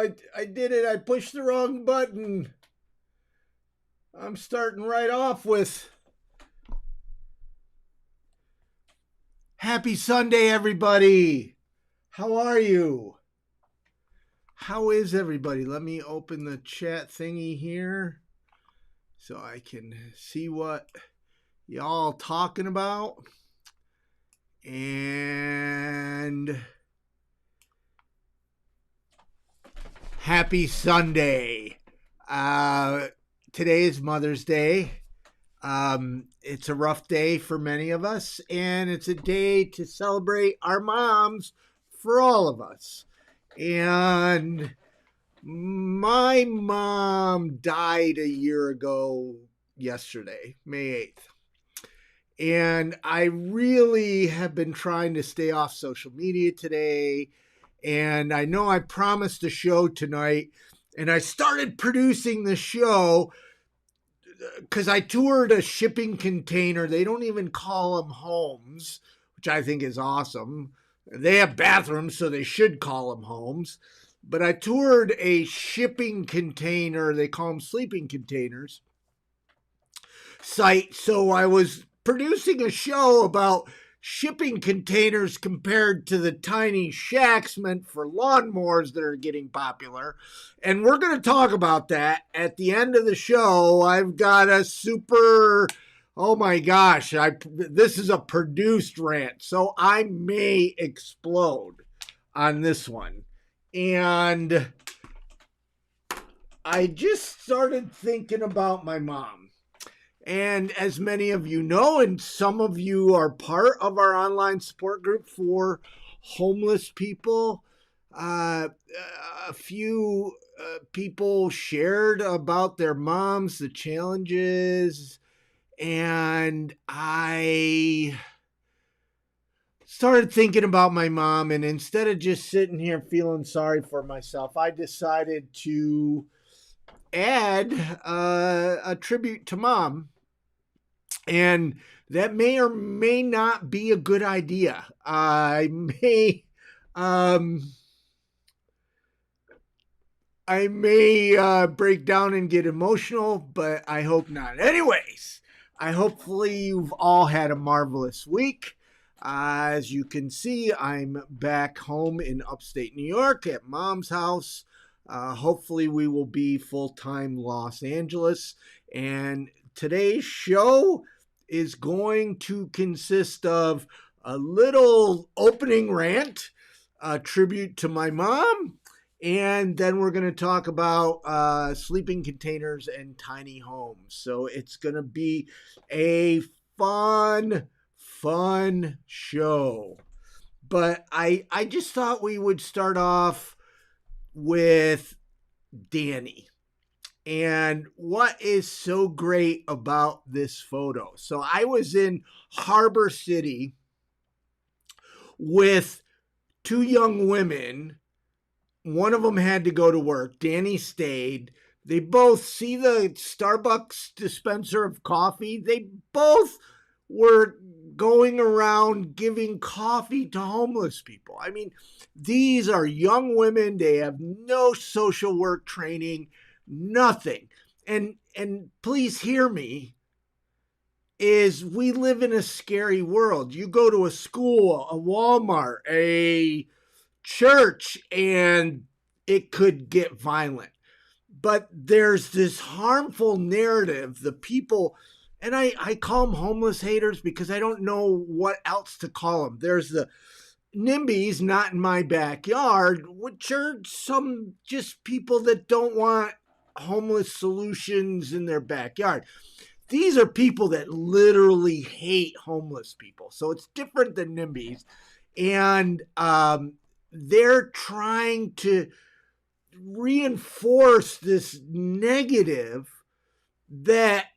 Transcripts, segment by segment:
I did it. I pushed the wrong button. I'm starting right off with Happy Sunday, everybody. How are you? How is everybody? Let me open the chat thingy here so I can see what y'all talking about. And happy Sunday. Today is Mother's Day. It's a rough day for many of us, and it's a day to celebrate our moms for all of us. And my mom died a year ago yesterday, May 8th. And I really have been trying to stay off social media today. And I know I promised a show tonight, and I started producing the show because I toured a shipping container. They don't even call them homes, which I think is awesome. They have bathrooms, so they should call them homes. But I toured a shipping container, they call them sleeping containers, site. So I was producing a show about shipping containers compared to the tiny shacks meant for lawnmowers that are getting popular. And we're going to talk about that at the end of the show. I've got a super, oh my gosh, this is a produced rant, so I may explode on this one. And I just started thinking about my mom. And as many of you know, and some of you are part of our online support group for homeless people, a few people shared about their moms, the challenges, and I started thinking about my mom. And instead of just sitting here feeling sorry for myself, I decided to add a tribute to Mom. And that may or may not be a good idea. I may break down and get emotional, but I hope not. Anyways, hopefully you've all had a marvelous week. As you can see, I'm back home in upstate New York at Mom's house. Hopefully we will be full-time Los Angeles. And today's show is going to consist of a little opening rant, a tribute to my mom, and then we're going to talk about sleeping containers and tiny homes. So it's going to be a fun show. But I just thought we would start off with Danny. And what is so great about this photo? So I was in Harbor City with two young women. One of them had to go to work. Danny stayed. They both see the Starbucks dispenser of coffee. They both were going around giving coffee to homeless people. I mean, these are young women. They have no social work training. Nothing. And please hear me, is we live in a scary world. You go to a school, a Walmart, a church, and it could get violent. But there's this harmful narrative, the people, and I call them homeless haters because I don't know what else to call them. There's the NIMBYs, not in my backyard, which are some just people that don't want homeless solutions in their backyard. These are people that literally hate homeless people. So it's different than NIMBYs. And they're trying to reinforce this negative that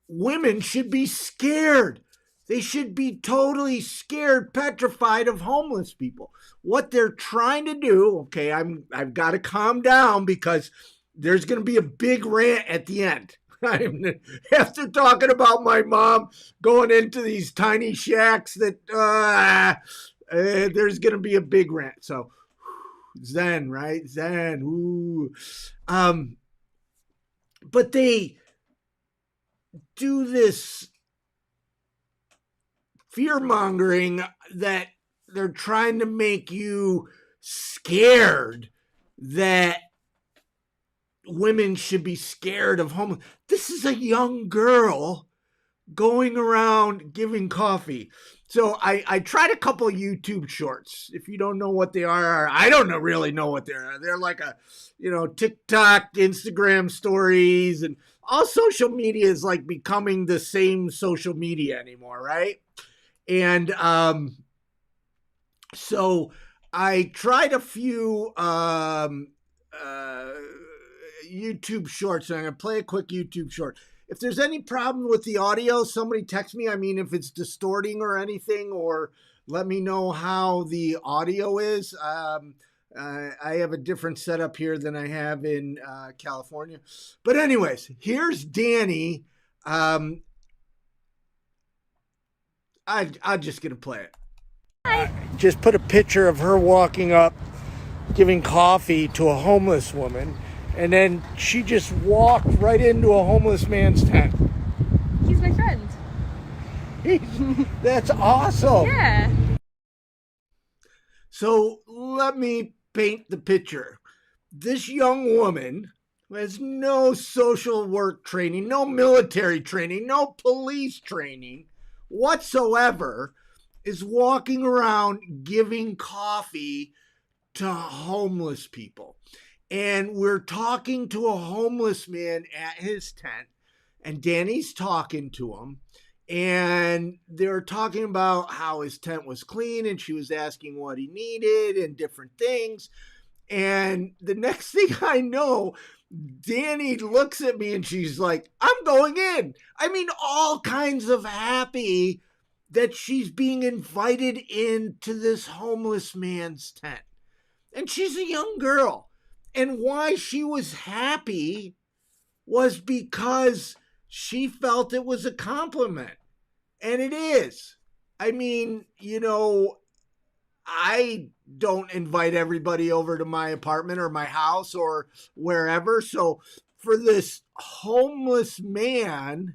women should be scared. They should be totally scared, petrified of homeless people. What they're trying to do, okay, I've got to calm down because there's going to be a big rant at the end. After talking about my mom going into these tiny shacks that there's going to be a big rant. So Zen, right? Zen. Ooh. But they do this fear mongering that they're trying to make you scared that women should be scared of homeless. This is a young girl going around giving coffee. So I tried a couple YouTube shorts. If you don't know what they are, I don't really know what they are. They're like a, TikTok, Instagram stories, and all social media is like becoming the same social media anymore, right? And so I tried a few YouTube shorts, and I'm gonna play a quick YouTube short. If there's any problem with the audio, somebody text me. I mean, if it's distorting or anything, or let me know how the audio is. I have a different setup here than I have in California. But anyways, here's Danny. I'm just gonna play it. Just put a picture of her walking up, giving coffee to a homeless woman, and then she just walked right into a homeless man's tent. He's my friend. That's awesome. Yeah. So let me paint the picture. This young woman who has no social work training, no military training, no police training whatsoever, is walking around giving coffee to homeless people. And we're talking to a homeless man at his tent, and Danny's talking to him. And they're talking about how his tent was clean, and she was asking what he needed and different things. And the next thing I know, Danny looks at me and she's like, I'm going in. I mean, all kinds of happy that she's being invited into this homeless man's tent. And she's a young girl. And why she was happy was because she felt it was a compliment. And it is. I mean, I don't invite everybody over to my apartment or my house or wherever. So for this homeless man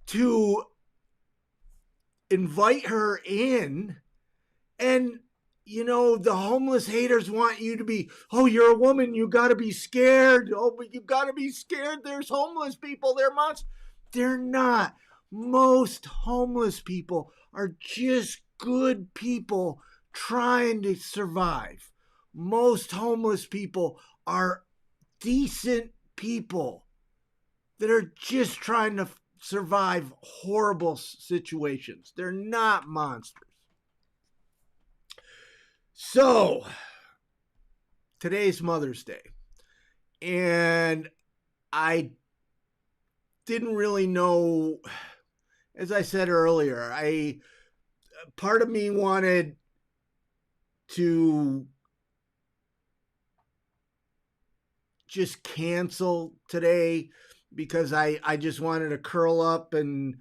to invite her in, and the homeless haters want you to be, oh, you're a woman, you got to be scared. Oh, but you got to be scared. There's homeless people. They're monsters. They're not. Most homeless people are just good people trying to survive. Most homeless people are decent people that are just trying to survive horrible situations. They're not monsters. So, today's Mother's Day, and I didn't really know, as I said earlier, part of me wanted to just cancel today because I just wanted to curl up and,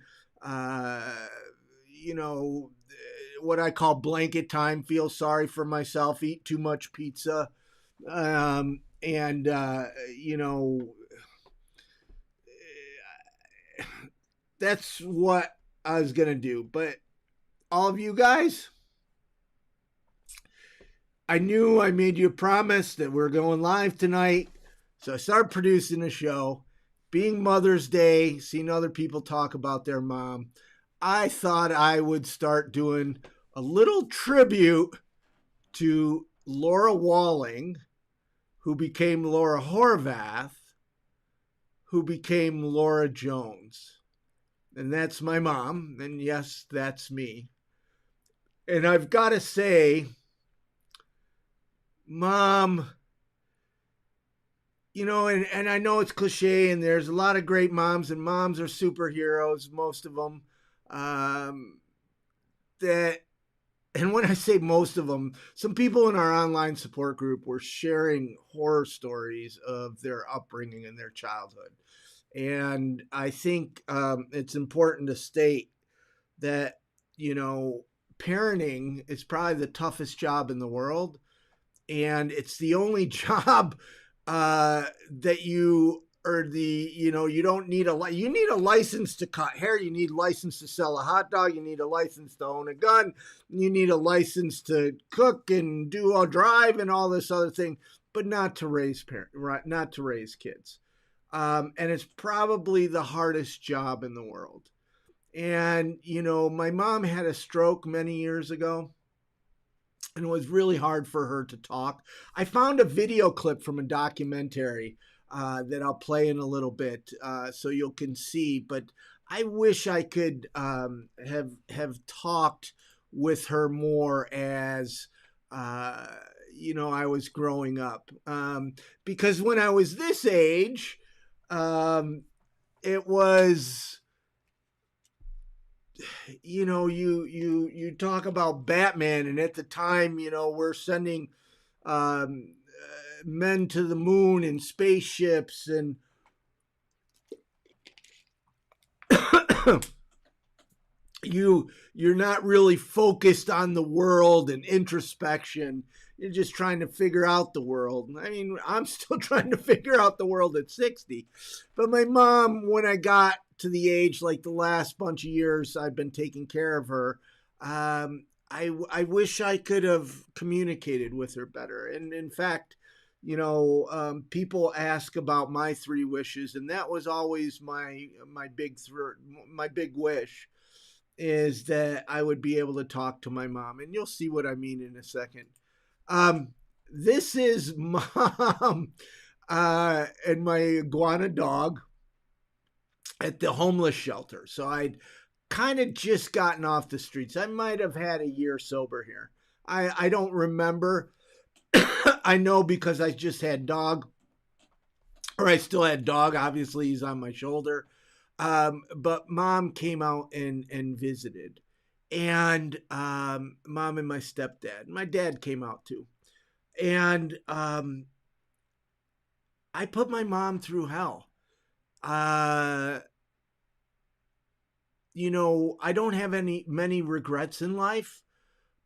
what I call blanket time, feel sorry for myself, eat too much pizza. And that's what I was going to do. But all of you guys, I knew I made you a promise that we're going live tonight. So I started producing a show. Being Mother's Day, seeing other people talk about their mom, I thought I would start doing a little tribute to Laura Walling, who became Laura Horvath, who became Laura Jones. And that's my mom. And yes, that's me. And I've got to say, Mom, and I know it's cliche, and there's a lot of great moms, and moms are superheroes, most of them. And when I say most of them, some people in our online support group were sharing horror stories of their upbringing and their childhood. And I think it's important to state that, parenting is probably the toughest job in the world. And it's the only job that you or the you don't need you need a license to cut hair, you need a license to sell a hot dog, you need a license to own a gun, you need a license to cook and do a drive and all this other thing, but not to raise not to raise kids. And it's probably the hardest job in the world. And my mom had a stroke many years ago, and it was really hard for her to talk. I found a video clip from a documentary that I'll play in a little bit, so you can see. But I wish I could have talked with her more as I was growing up, because when I was this age, it was. You talk about Batman, and at the time, we're sending men to the moon in spaceships, and you're not really focused on the world and introspection. You're just trying to figure out the world. I mean, I'm still trying to figure out the world at 60. But my mom, when I got to the age, like the last bunch of years I've been taking care of her, I wish I could have communicated with her better. And in fact, people ask about my 3 wishes, and that was always my big wish, is that I would be able to talk to my mom. And you'll see what I mean in a second. This is Mom and my iguana dog at the homeless shelter. So I'd kind of just gotten off the streets. I might have had a year sober here. I don't remember. I know because I just had dog, or I still had dog. Obviously, he's on my shoulder. But Mom came out and visited. And Mom and my stepdad. My dad came out too. And I put my mom through hell. I don't have many regrets in life,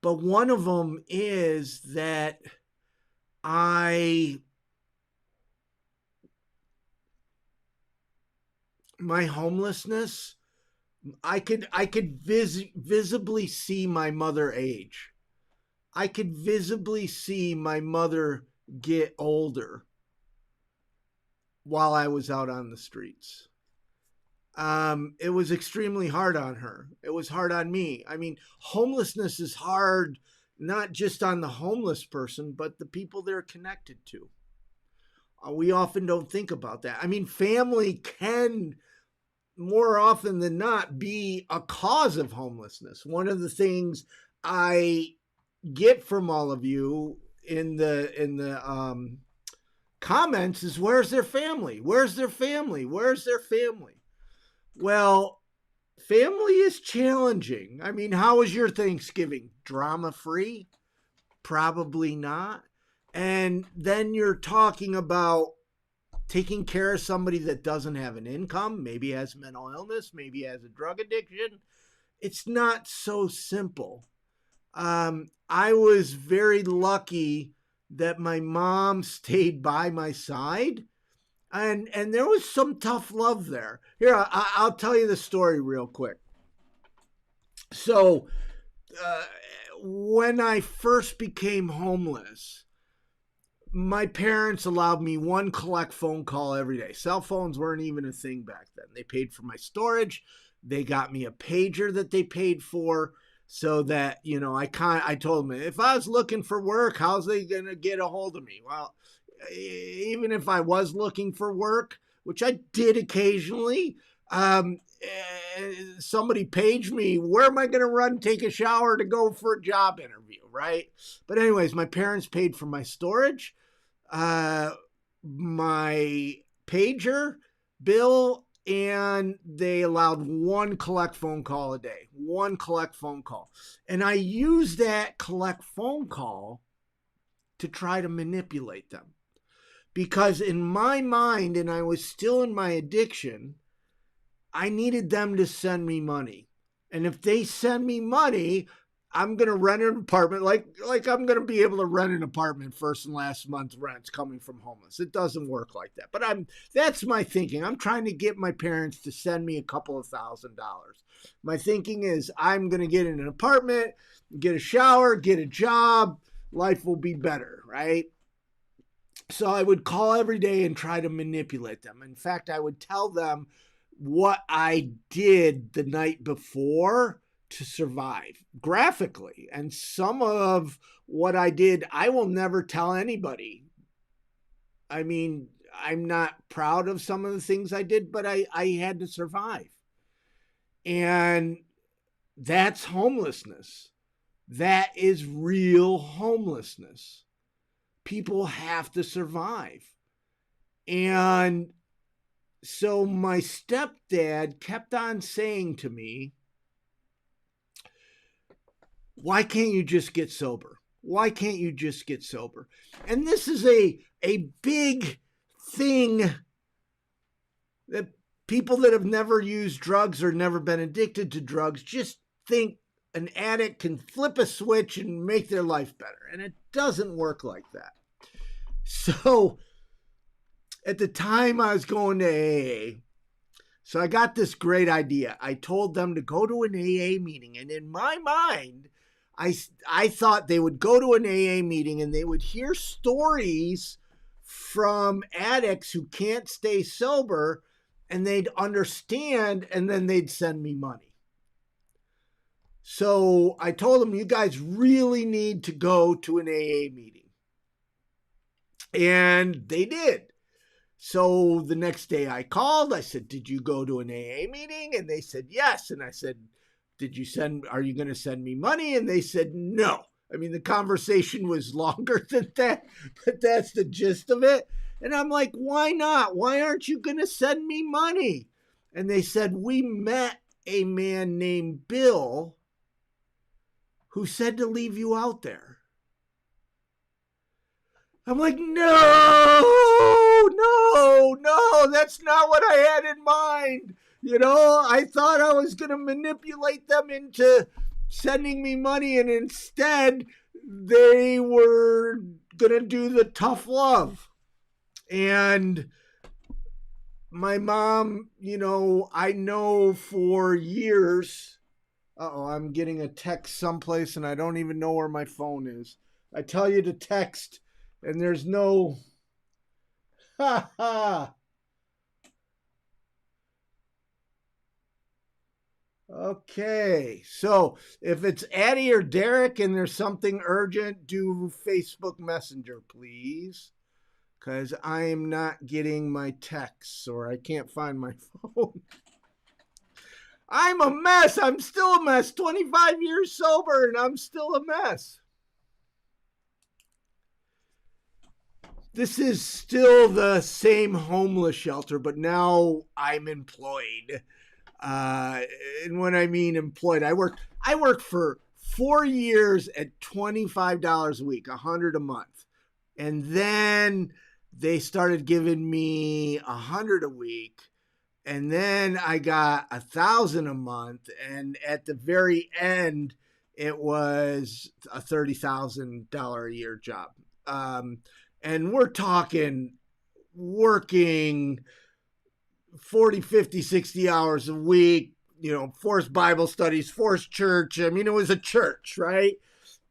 but one of them is that my homelessness, I could visibly see my mother age. I could visibly see my mother get older while I was out on the streets. It was extremely hard on her. It was hard on me. I mean, homelessness is hard, not just on the homeless person, but the people they're connected to. We often don't think about that. I mean, family can, more often than not, be a cause of homelessness. One of the things I get from all of you in the comments is, where's their family? Where's their family? Where's their family? Well, family is challenging. I mean, how was your Thanksgiving? Drama-free? Probably not. And then you're talking about taking care of somebody that doesn't have an income, maybe has mental illness, maybe has a drug addiction. It's not so simple. I was very lucky that my mom stayed by my side, and there was some tough love there. Here, I'll tell you the story real quick. So, when I first became homeless, my parents allowed me one collect phone call every day. Cell phones weren't even a thing back then. They paid for my storage. They got me a pager that they paid for, so that, I told them, if I was looking for work, how's they going to get a hold of me? Well, even if I was looking for work, which I did occasionally, somebody paged me, where am I going to run, take a shower to go for a job interview, right? But anyways, my parents paid for my storage, my pager bill, and they allowed one collect phone call a day, one collect phone call. And I used that collect phone call to try to manipulate them. Because in my mind, and I was still in my addiction, I needed them to send me money. And if they send me money, I'm going to rent an apartment like I'm going to be able to rent an apartment first and last month's rent's coming from homeless. It doesn't work like that. But that's my thinking. I'm trying to get my parents to send me a couple of $1,000. My thinking is I'm going to get in an apartment, get a shower, get a job. Life will be better, right? So I would call every day and try to manipulate them. In fact, I would tell them what I did the night before to survive graphically. And some of what I did, I will never tell anybody. I mean, I'm not proud of some of the things I did, but I had to survive. And that's homelessness. That is real homelessness. People have to survive. And so my stepdad kept on saying to me, why can't you just get sober? Why can't you just get sober? And this is a big thing that people that have never used drugs or never been addicted to drugs just think an addict can flip a switch and make their life better. And it doesn't work like that. So at the time I was going to AA, so I got this great idea. I told them to go to an AA meeting. And in my mind, I thought they would go to an AA meeting and they would hear stories from addicts who can't stay sober, and they'd understand, and then they'd send me money. So I told them, you guys really need to go to an AA meeting. And they did. So the next day I called, I said, did you go to an AA meeting? And they said, yes. And I said, are you going to send me money? And they said, no. I mean, the conversation was longer than that, but that's the gist of it. And I'm like, why not? Why aren't you going to send me money? And they said, we met a man named Bill who said to leave you out there. I'm like, no, that's not what I had in mind. You know, I thought I was going to manipulate them into sending me money, and instead they were going to do the tough love. And my mom, you know, I know for years, I'm getting a text someplace and I don't even know where my phone is. I tell you to text and there's no, Okay, so if it's Addie or Derek and there's something urgent, do Facebook Messenger, please. Because I am not getting my texts or I can't find my phone. I'm a mess. I'm still a mess. 25 years sober and I'm still a mess. This is still the same homeless shelter, but now I'm employed. And when I mean employed, I worked for 4 years at $25 a week, $100 a month. And then they started giving me $100 a week. And then I got $1,000 a month. And at the very end, it was a $30,000 a year job. And we're talking working 40, 50, 60 hours a week, you know, forced Bible studies, forced church. I mean, it was a church, right?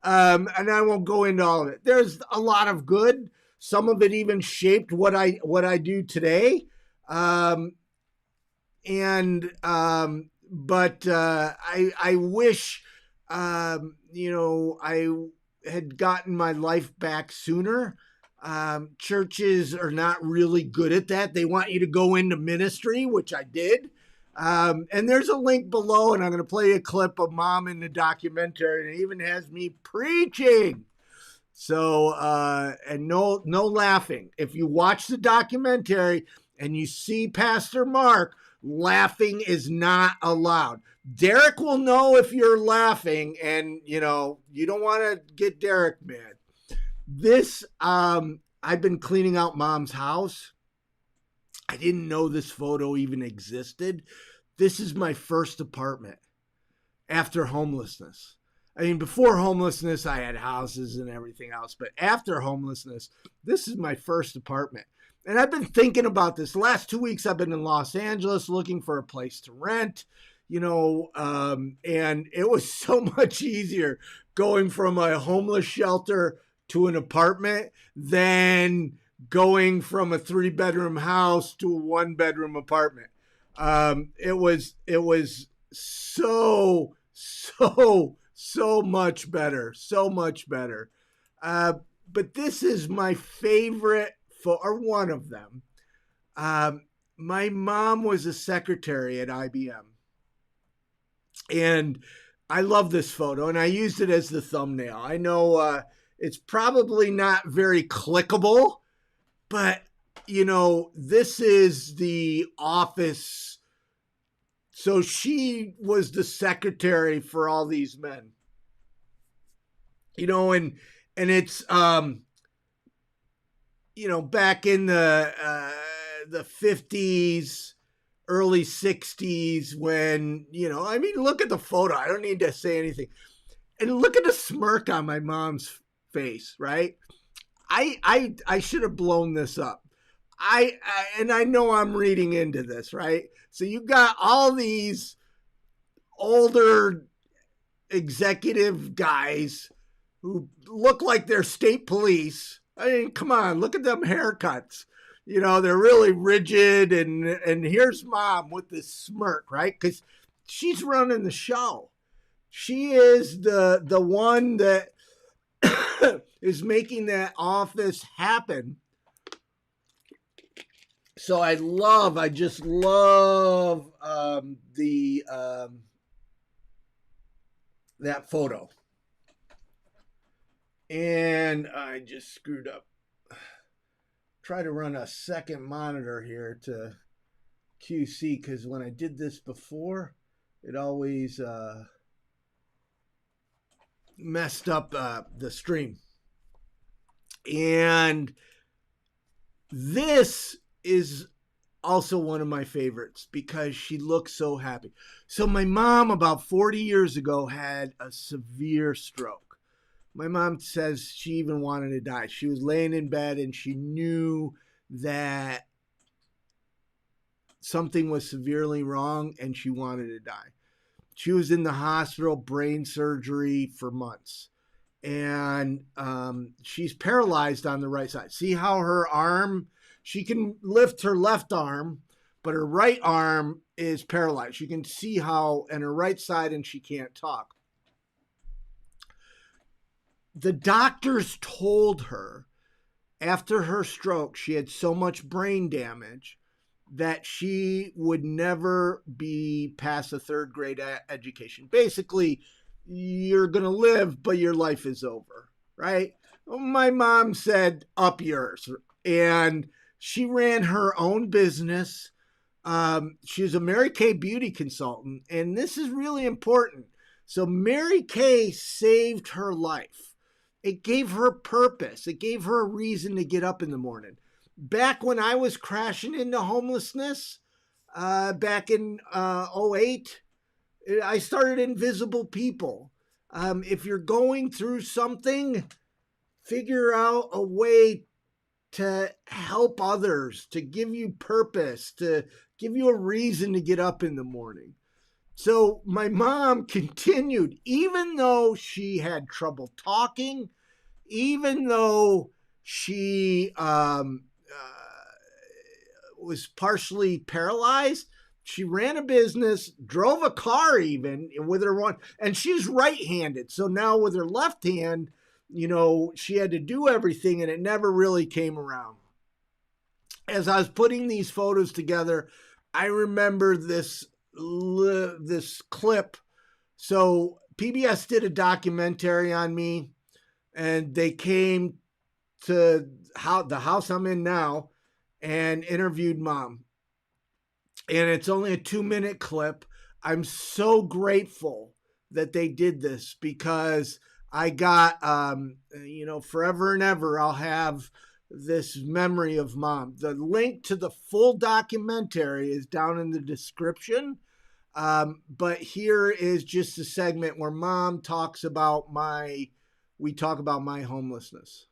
And I won't go into all of it. There's a lot of good. Some of it even shaped what I do today. But I wish, you know, I had gotten my life back sooner. Churches are not really good at that. They want you to go into ministry, which I did. And there's a link below, and I'm going to play a clip of Mom in the documentary, and it even has me preaching. So, and no laughing. If you watch the documentary and you see Pastor Mark, laughing is not allowed. Derek will know if you're laughing, and, you know, you don't want to get Derek mad. This, I've been cleaning out Mom's house. I didn't know this photo even existed. This is my first apartment after homelessness. I mean, before homelessness, I had houses and everything else. But after homelessness, this is my first apartment. And I've been thinking about this. The last 2 weeks, I've been in Los Angeles looking for a place to rent, and it was so much easier going from a homeless shelter to an apartment than going from a 3-bedroom house to a 1-bedroom apartment. It was so much better, so much better. But this is my favorite, or one of them. My mom was a secretary at IBM, and I love this photo, and I used it as the thumbnail. I know it's probably not very clickable, but this is the office. So she was the secretary for all these men, and it's back in the 50s, early 60s, when I mean, look at the photo. I don't need to say anything, and look at the smirk on my mom's face, right? I should have blown this up. And I know I'm reading into this, right? So you got all these older executive guys who look like they're state police. I mean, come on, look at them haircuts. They're really rigid, and here's mom with this smirk, right? Because she's running the show. She is the one that is making that office happen. So I just love that photo. And I just screwed up. Try to run a second monitor here to QC, because when I did this before, it always messed up the stream. And this is also one of my favorites because she looks so happy. So my mom, about 40 years ago, had a severe stroke. My mom says she even wanted to die. She was laying in bed and she knew that something was severely wrong and she wanted to die. She was in the hospital, brain surgery for months. And she's paralyzed on the right side. See how her arm, she can lift her left arm, but her right arm is paralyzed. You can see how, and her right side, and she can't talk. The doctors told her after her stroke, she had so much brain damage that she would never be past a third grade education. Basically, you're going to live, but your life is over, right? My mom said, up yours. And she ran her own business. She's a Mary Kay beauty consultant. And this is really important. So Mary Kay saved her life. It gave her purpose. It gave her a reason to get up in the morning. Back when I was crashing into homelessness, back in 2008, I started Invisible People. If you're going through something, figure out a way to help others, to give you purpose, to give you a reason to get up in the morning. So my mom continued, even though she had trouble talking, even though she was partially paralyzed, she ran a business, drove a car even with her one, and she's right-handed. So now with her left hand, she had to do everything and it never really came around. As I was putting these photos together, I remember this clip. So PBS did a documentary on me, and they came to the house I'm in now and interviewed mom. And it's only a 2-minute clip. I'm so grateful that they did this because I got, forever and ever, I'll have this memory of mom. The link to the full documentary is down in the description. But here is just a segment where Mom talks about we talk about my homelessness.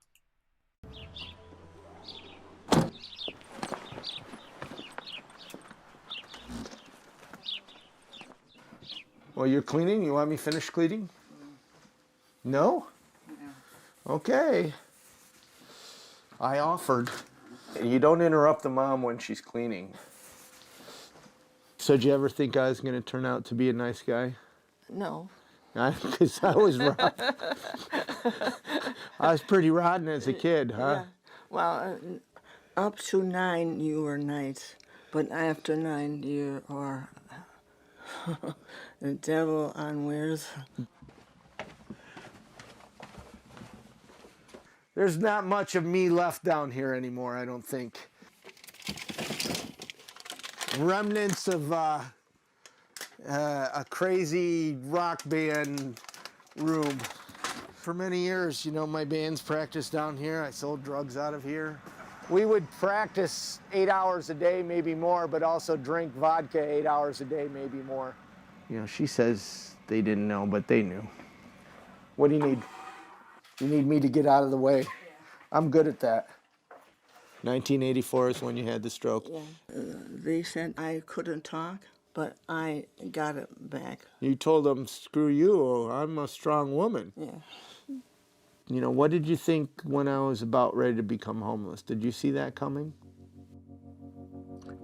Well, you're cleaning? You want me to finish cleaning? No? Okay. I offered. You don't interrupt the mom when she's cleaning. So did you ever think I was going to turn out to be a nice guy? No. Because I was rotten. I was pretty rotten as a kid, huh? Yeah. Well, up to 9 you were nice, but after 9 you are the devil on wheels. There's not much of me left down here anymore, I don't think. Remnants of a crazy rock band room. For many years, my band's practiced down here. I sold drugs out of here. We would practice 8 hours a day, maybe more, but also drink vodka 8 hours a day, maybe more. She says they didn't know, but they knew. What do you need? You need me to get out of the way. I'm good at that. 1984 is when you had the stroke. Yeah. They said I couldn't talk, but I got it back. You told them, screw you, I'm a strong woman. Yeah. What did you think when I was about ready to become homeless? Did you see that coming?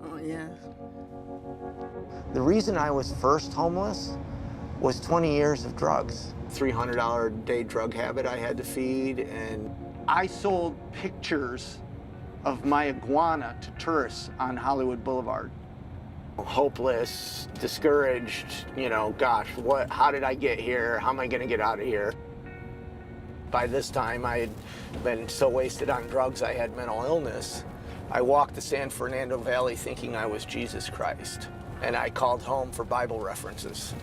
Oh, yes. The reason I was first homeless was 20 years of drugs. $300 a day drug habit I had to feed, and I sold pictures of my iguana to tourists on Hollywood Boulevard. Hopeless, discouraged, gosh, how did I get here? How am I gonna get out of here? By this time, I had been so wasted on drugs, I had mental illness. I walked the San Fernando Valley thinking I was Jesus Christ, and I called home for Bible references.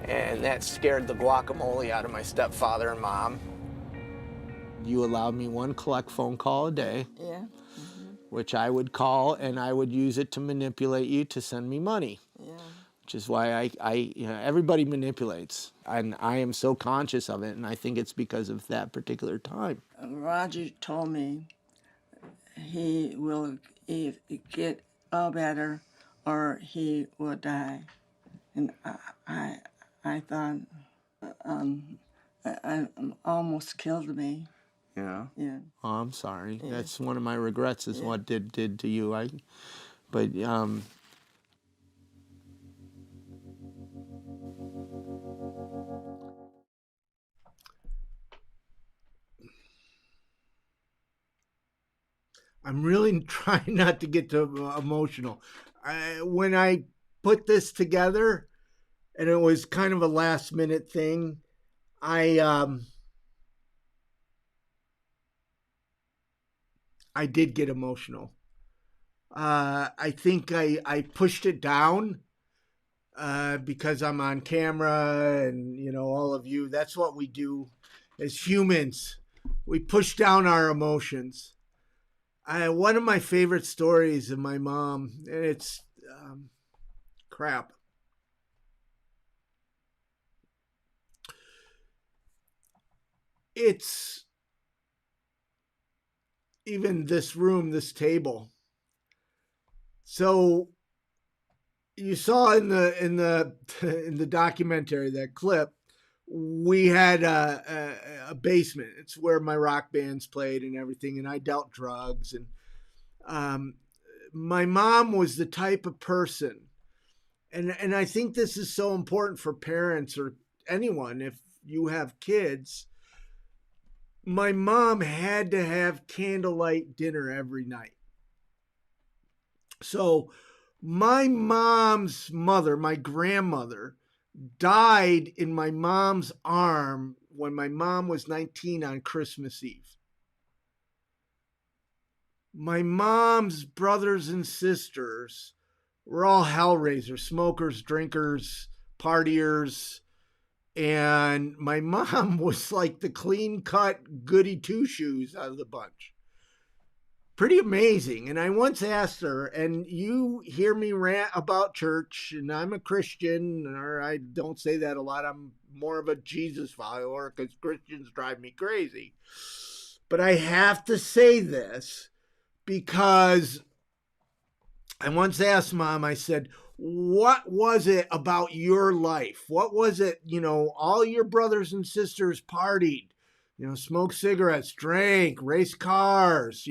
And that scared the guacamole out of my stepfather and mom. You allowed me one collect phone call a day. Yeah. Which I would call, and I would use it to manipulate you to send me money. Yeah. Which is why everybody manipulates, and I am so conscious of it, and I think it's because of that particular time. Roger told me he will either get better or he will die, and I thought I almost killed me. Yeah. Yeah. Oh, I'm sorry. Yeah. That's one of my regrets is what did to you. I'm really trying not to get too emotional. When I put this together, and it was kind of a last minute thing, I did get emotional. I think I pushed it down because I'm on camera, and all of you. That's what we do as humans. We push down our emotions. One of my favorite stories of my mom, and it's crap. It's even this room, this table. So you saw in the documentary, that clip, we had a basement. It's where my rock bands played and everything, and I dealt drugs. And my mom was the type of person, and I think this is so important for parents or anyone if you have kids. My mom had to have candlelight dinner every night. So my mom's mother, my grandmother, died in my mom's arm when my mom was 19 on Christmas Eve. My mom's brothers and sisters were all hellraisers, smokers, drinkers, partiers. And my mom was like the clean-cut goody two-shoes out of the bunch. pretty amazing. And I once asked her, and you hear me rant about church, and I'm a Christian, or I don't say that a lot. I'm more of a Jesus follower because Christians drive me crazy. But I have to say this because I once asked Mom, I said, what was it about your life? What was it, all your brothers and sisters partied, smoked cigarettes, drank, raced cars,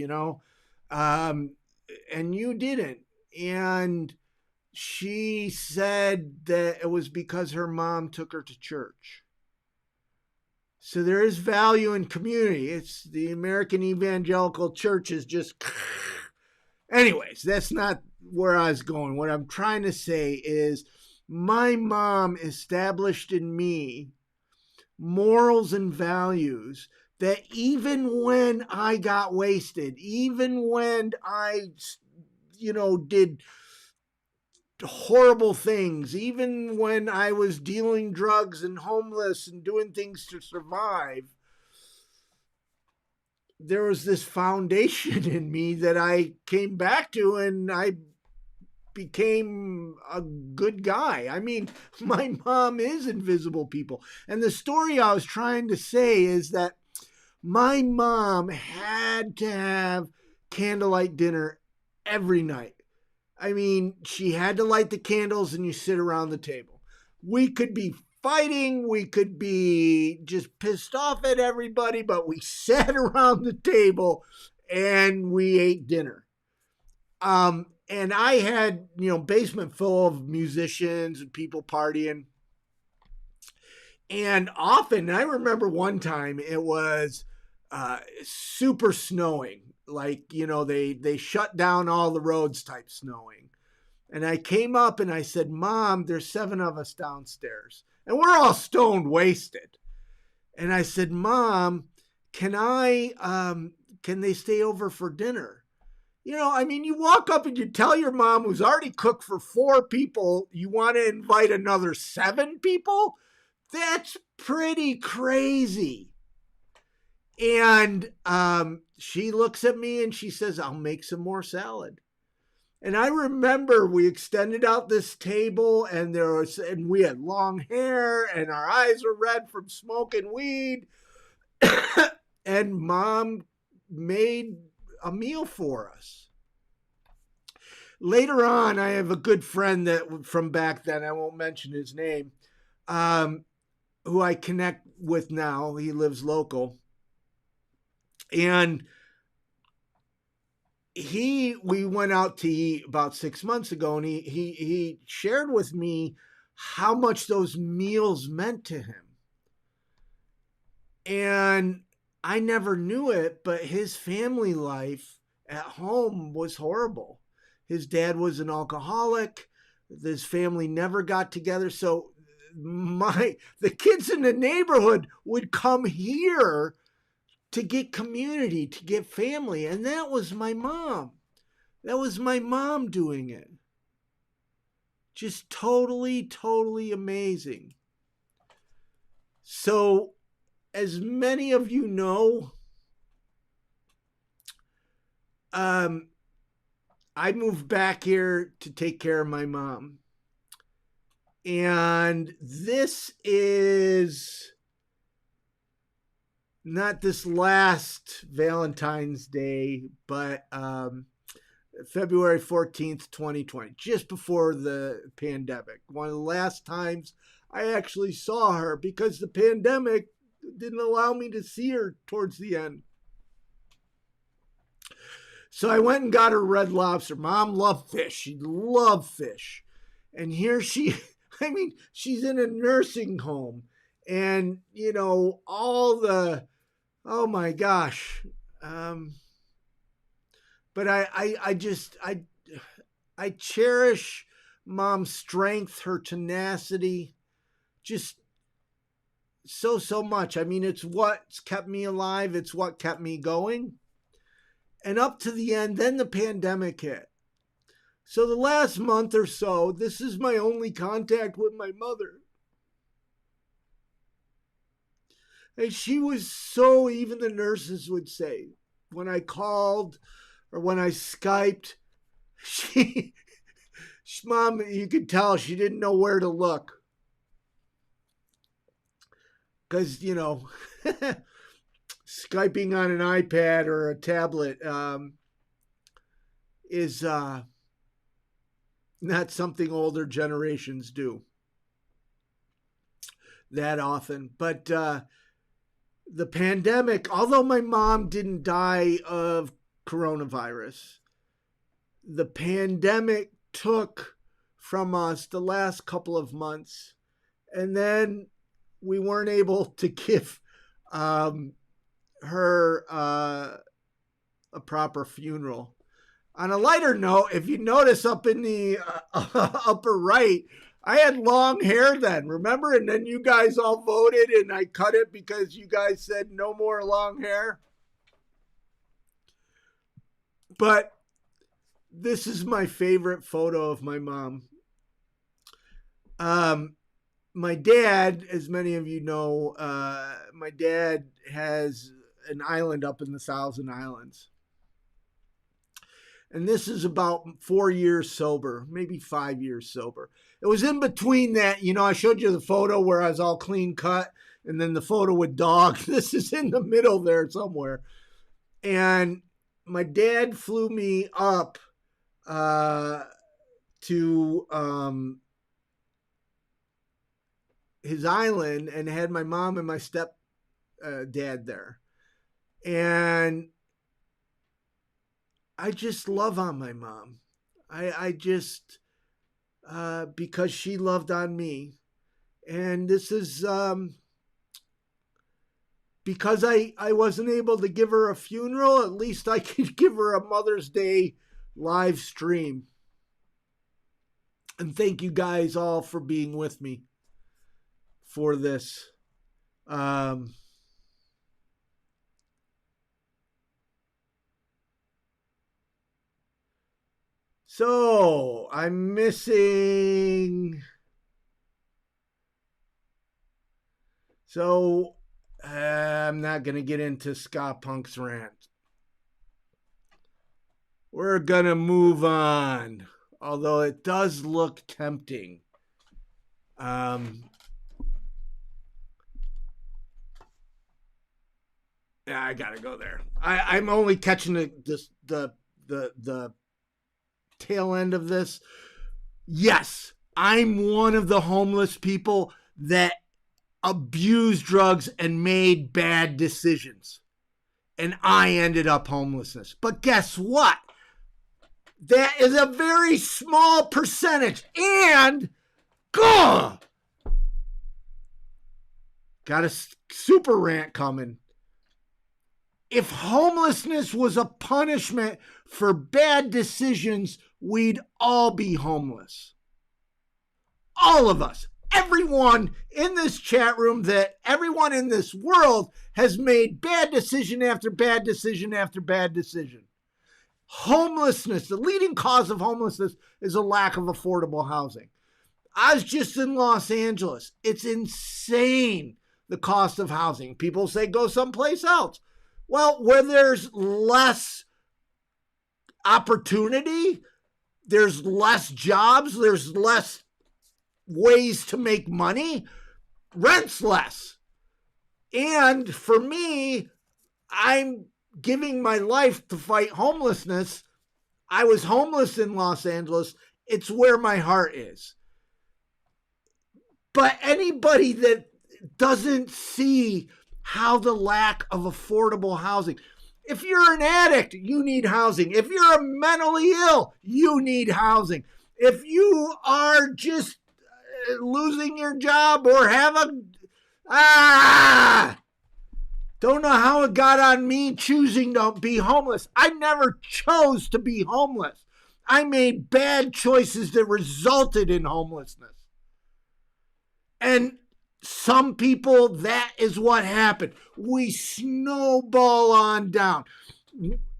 and you didn't. And she said that it was because her mom took her to church. So there is value in community. It's the American Evangelical Church is just... Anyways, that's not where I was going. What I'm trying to say is my mom established in me morals and values that even when I got wasted, even when I, did horrible things, even when I was dealing drugs and homeless and doing things to survive, there was this foundation in me that I came back to, and I became a good guy. I mean, my mom is invisible people. And the story I was trying to say is that my mom had to have candlelight dinner every night. I mean, she had to light the candles and you sit around the table. We could be fighting, we could be just pissed off at everybody, but we sat around the table and we ate dinner. And I had, basement full of musicians and people partying. And often, I remember one time it was super snowing. Like, they shut down all the roads type snowing. And I came up and I said, Mom, there's 7 of us downstairs. And we're all stoned wasted. And I said, Mom, can they stay over for dinner? You walk up and you tell your mom who's already cooked for 4 people, you want to invite another 7 people? That's pretty crazy. And she looks at me and she says, I'll make some more salad. And I remember we extended out this table and we had long hair and our eyes were red from smoking weed. And Mom made a meal for us. Later on, I have a good friend that from back then, I won't mention his name, who I connect with now. He lives local. And we went out to eat about 6 months ago, and he shared with me how much those meals meant to him. And I never knew it, but his family life at home was horrible. His dad was an alcoholic. His family never got together. So the kids in the neighborhood would come here to get community, to get family. And that was my mom. That was my mom doing it. Just totally, totally amazing. So, as many of you know, I moved back here to take care of my mom. And this is not this last Valentine's Day, but February 14th, 2020, just before the pandemic. One of the last times I actually saw her because the pandemic didn't allow me to see her towards the end. So I went and got her Red Lobster. Mom loved fish. She loved fish. And here she's in a nursing home. And, oh my gosh. But I cherish Mom's strength, her tenacity, just so much. It's what's kept me alive. It's what kept me going. And up to the end, then the pandemic hit. So the last month or so, this is my only contact with my mother. And she was so, even the nurses would say, when I called, or when I Skyped, Mom, you could tell she didn't know where to look. Because, Skyping on an iPad or a tablet is not something older generations do that often. But the pandemic, although my mom didn't die of coronavirus, the pandemic took from us the last couple of months, and then we weren't able to give her a proper funeral. On a lighter note, if you notice up in the upper right, I had long hair then, remember? And then you guys all voted and I cut it because you guys said no more long hair. But this is my favorite photo of my mom. My dad, as many of you know, my dad has an island up in the Thousand Islands. And this is about 4 years sober, maybe 5 years sober. It was in between that, I showed you the photo where I was all clean cut, and then the photo with dog. This is in the middle there somewhere. And my dad flew me up to his island and had my mom and my step dad there. And I just love on my mom. I just, because she loved on me. And this is because I wasn't able to give her a funeral, at least I could give her a Mother's Day live stream. And thank you guys all for being with me for this. So I'm missing. So I'm not going to get into Ska Punk's rant. We're going to move on, although it does look tempting. Yeah, I gotta go there. I'm only catching the tail end of this. Yes, I'm one of the homeless people that abused drugs and made bad decisions. And I ended up homelessness. But guess what? That is a very small percentage. And got a super rant coming. If homelessness was a punishment for bad decisions, we'd all be homeless. All of us. Everyone in this chat room, that everyone in this world has made bad decision after bad decision after bad decision. Homelessness, the leading cause of homelessness is a lack of affordable housing. I was just in Los Angeles. It's insane, the cost of housing. People say go someplace else. Well, where there's less opportunity, there's less jobs, there's less ways to make money, rent's less. And for me, I'm giving my life to fight homelessness. I was homeless in Los Angeles. It's where my heart is. But anybody that doesn't see how the lack of affordable housing, if you're an addict, you need housing. If you're mentally ill, you need housing. If you are just losing your job or have don't know how it got on me choosing to be homeless. I never chose to be homeless. I made bad choices that resulted in homelessness. And some people, that is what happened. We snowball on down.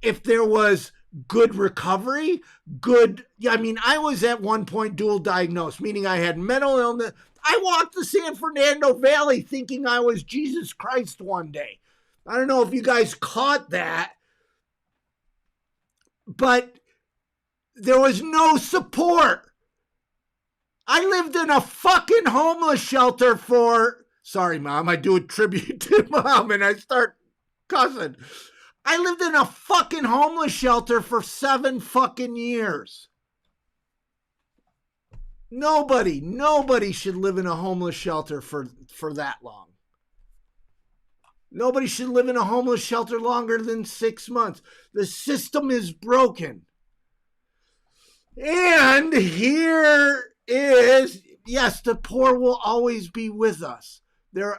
If there was good recovery, I was at one point dual diagnosed, meaning I had mental illness. I walked the San Fernando Valley thinking I was Jesus Christ one day. I don't know if you guys caught that, but there was no support. I lived in a fucking homeless shelter for, sorry, Mom, I do a tribute to Mom and I start cussing. I lived in a fucking homeless shelter for 7 fucking years. Nobody should live in a homeless shelter for that long. Nobody should live in a homeless shelter longer than 6 months. The system is broken. And here is, yes, the poor will always be with us.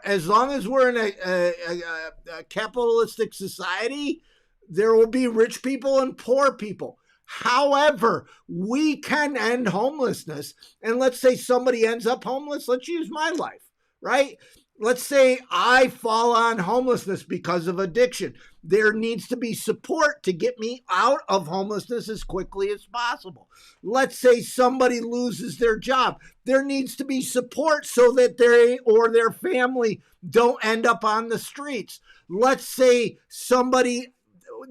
As long as we're in a capitalistic society, there will be rich people and poor people. However, we can end homelessness. And let's say somebody ends up homeless. Let's use my life, right? Let's say I fall on homelessness because of addiction. There needs to be support to get me out of homelessness as quickly as possible. Let's say somebody loses their job. There needs to be support so that they or their family don't end up on the streets. Let's say somebody,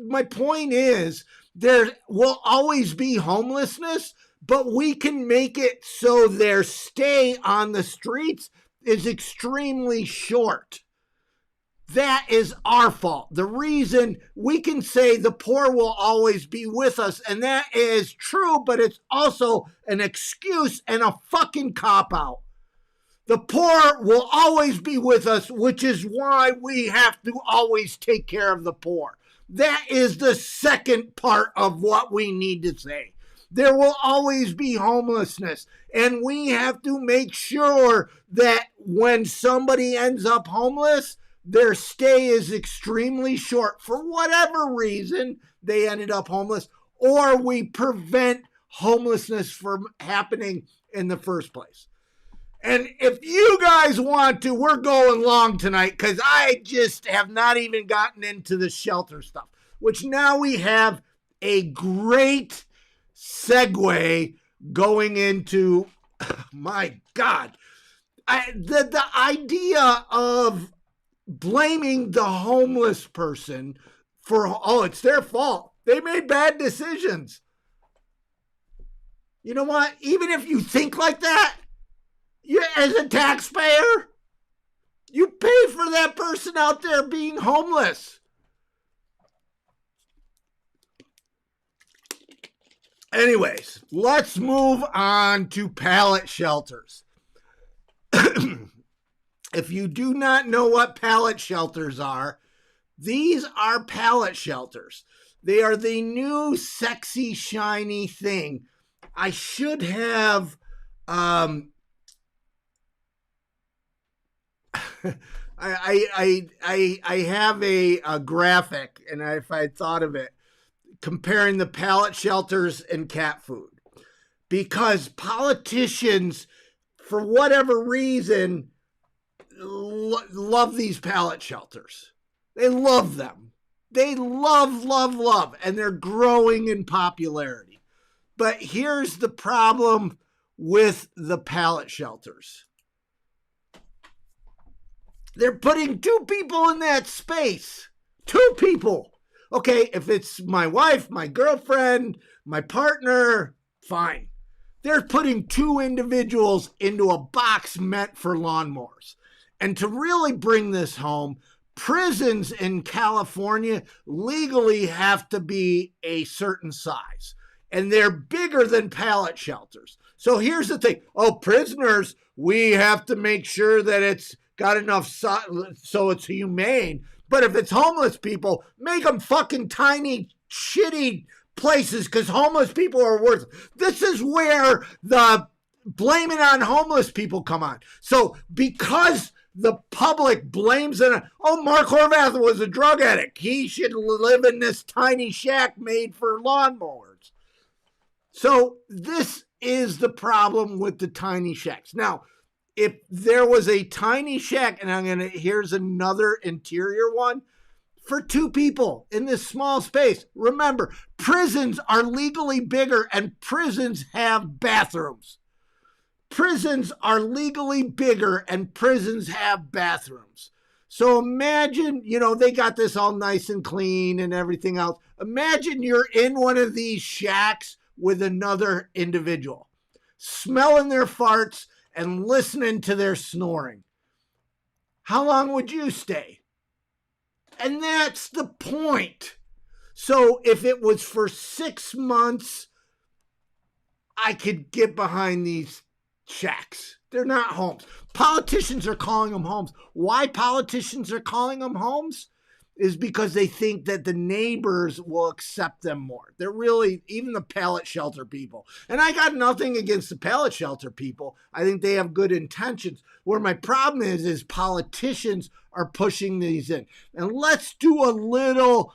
my point is, there will always be homelessness, but we can make it so their stay on the streets is extremely short. That is our fault. The reason we can say the poor will always be with us, and that is true, but it's also an excuse and a fucking cop-out. The poor will always be with us, which is why we have to always take care of the poor. That is the second part of what we need to say. There will always be homelessness, and we have to make sure that when somebody ends up homeless, their stay is extremely short for whatever reason they ended up homeless, or we prevent homelessness from happening in the first place. And if you guys want to, we're going long tonight because I just have not even gotten into the shelter stuff, which now we have a great segue going into, my God, the idea of blaming the homeless person for, oh, it's their fault. They made bad decisions. You know what? Even if you think like that, you, as a taxpayer, you pay for that person out there being homeless. Anyways, let's move on to pallet shelters. If you do not know what pallet shelters are, these are pallet shelters. They are the new sexy, shiny thing. I should have I have a graphic, and if I thought of it, comparing the pallet shelters and cat food, because politicians, for whatever reason, love these pallet shelters. They love them. They love, and they're growing in popularity. But here's the problem with the pallet shelters. They're putting 2 people in that space. 2 people. Okay, if it's my wife, my girlfriend, my partner, fine. They're putting 2 individuals into a box meant for lawnmowers. And to really bring this home, prisons in California legally have to be a certain size. And they're bigger than pallet shelters. So here's the thing. Oh, prisoners, we have to make sure that it's got enough so it's humane. But if it's homeless people, make them fucking tiny, shitty places, because homeless people are worth it. This is where the blaming on homeless people come on. So because the public blames it, oh, Mark Horvath was a drug addict, he should live in this tiny shack made for lawnmowers. So this is the problem with the tiny shacks. Now, if there was a tiny shack, and here's another interior one, for 2 people in this small space. Remember, prisons are legally bigger, and prisons have bathrooms. Prisons are legally bigger, and prisons have bathrooms. So imagine, they got this all nice and clean and everything else. Imagine you're in one of these shacks with another individual, smelling their farts and listening to their snoring. How long would you stay? And that's the point. So if it was for 6 months, I could get behind these shacks. They're not homes. Politicians are calling them homes. Why politicians are calling them homes is because they think that the neighbors will accept them more. They're really, even the Pallet Shelter people. And I got nothing against the Pallet Shelter people. I think they have good intentions. Where my problem is politicians are pushing these in. And let's do a little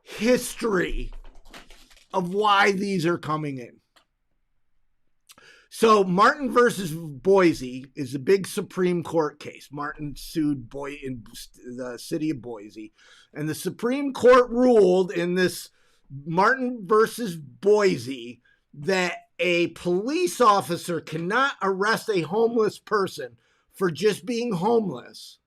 history of why these are coming in. So Martin versus Boise is a big Supreme Court case. Martin sued in the city of Boise. And the Supreme Court ruled in this Martin versus Boise that a police officer cannot arrest a homeless person for just being homeless.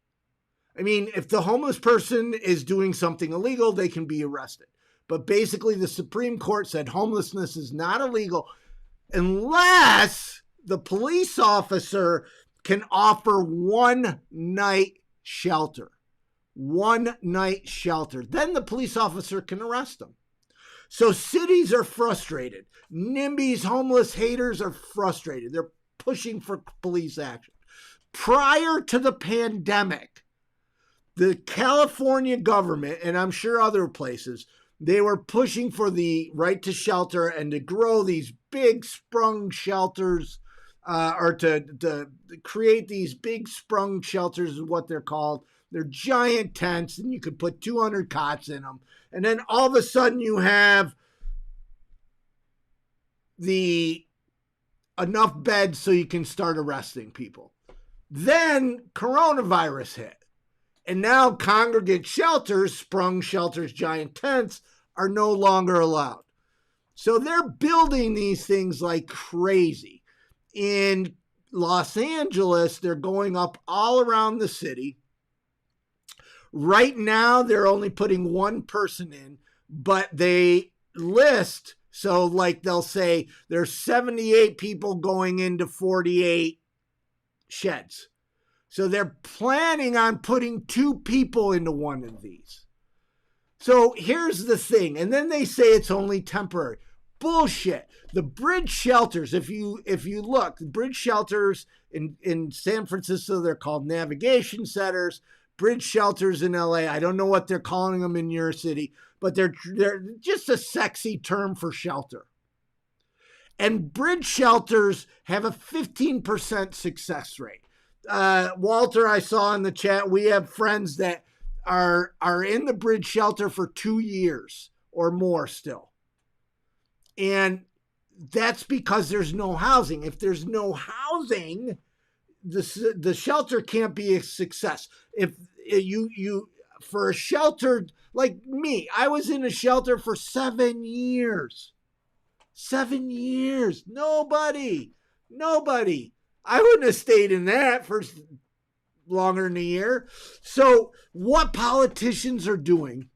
I mean, if the homeless person is doing something illegal, they can be arrested. But basically, the Supreme Court said homelessness is not illegal unless the police officer can offer one night shelter. One night shelter. Then the police officer can arrest them. So cities are frustrated. NIMBYs, homeless haters, are frustrated. They're pushing for police action. Prior to the pandemic, the California government, and I'm sure other places, they were pushing for the right to shelter and to grow these big sprung shelters, or to create these big sprung shelters is what they're called. They're giant tents, and you could put 200 cots in them. And then all of a sudden you have enough beds so you can start arresting people. Then coronavirus hit. And now congregate shelters, sprung shelters, giant tents, are no longer allowed. So they're building these things like crazy. In Los Angeles, they're going up all around the city. Right now, they're only putting one person in, but they list, so like they'll say there's 78 people going into 48 sheds. So they're planning on putting 2 people into one of these. So here's the thing. And then they say it's only temporary. Bullshit. The bridge shelters, if you look, the bridge shelters in San Francisco, they're called navigation centers. Bridge shelters in LA, I don't know what they're calling them in your city, but they're just a sexy term for shelter. And bridge shelters have a 15% success rate. Walter, I saw in the chat, we have friends that are in the bridge shelter for 2 years or more still. And that's because there's no housing. If there's no housing, the shelter can't be a success. If you for a shelter like me, I was in a shelter for 7 years. 7 years. Nobody. I wouldn't have stayed in that for longer than a year. So what politicians are doing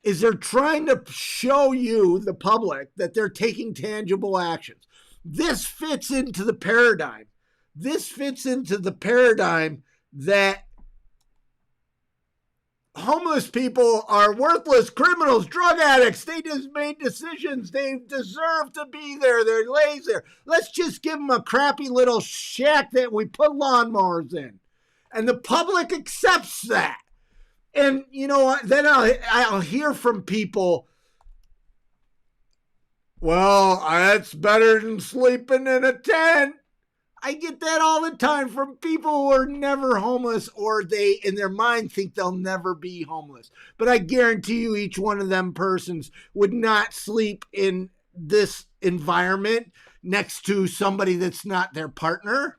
is they're trying to show you, the public, that they're taking tangible actions. This fits into the paradigm. That homeless people are worthless criminals, drug addicts. They just made decisions. They deserve to be there. They're lazy. Let's just give them a crappy little shack that we put lawnmowers in. And the public accepts that. And, then I'll hear from people, well, that's better than sleeping in a tent. I get that all the time from people who are never homeless, or they, in their mind, think they'll never be homeless. But I guarantee you each one of them persons would not sleep in this environment next to somebody that's not their partner.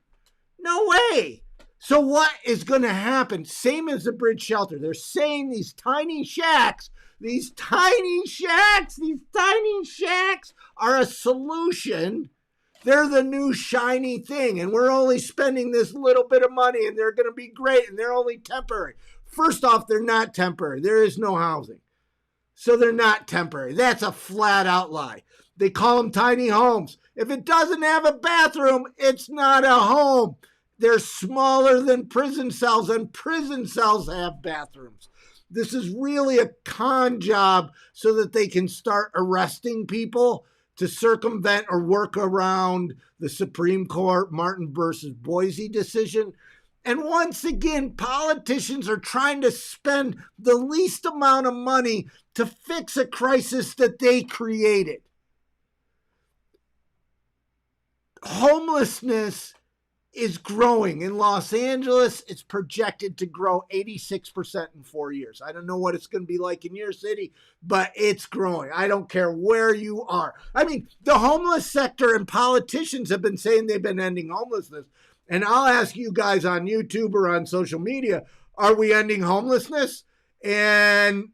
No way. So what is going to happen? Same as the bridge shelter. They're saying these tiny shacks are a solution They're the new shiny thing, and we're only spending this little bit of money, and they're going to be great, and they're only temporary. First off, they're not temporary. There is no housing. So they're not temporary. That's a flat out lie. They call them tiny homes. If it doesn't have a bathroom, it's not a home. They're smaller than prison cells, and prison cells have bathrooms. This is really a con job so that they can start arresting people to circumvent or work around the Supreme Court Martin versus Boise decision. And once again, politicians are trying to spend the least amount of money to fix a crisis that they created. Homelessness is growing. In Los Angeles, it's projected to grow 86% in 4 years. I don't know what it's going to be like in your city, but it's growing. I don't care where you are. I mean, the homeless sector and politicians have been saying they've been ending homelessness. And I'll ask you guys on YouTube or on social media, are we ending homelessness? And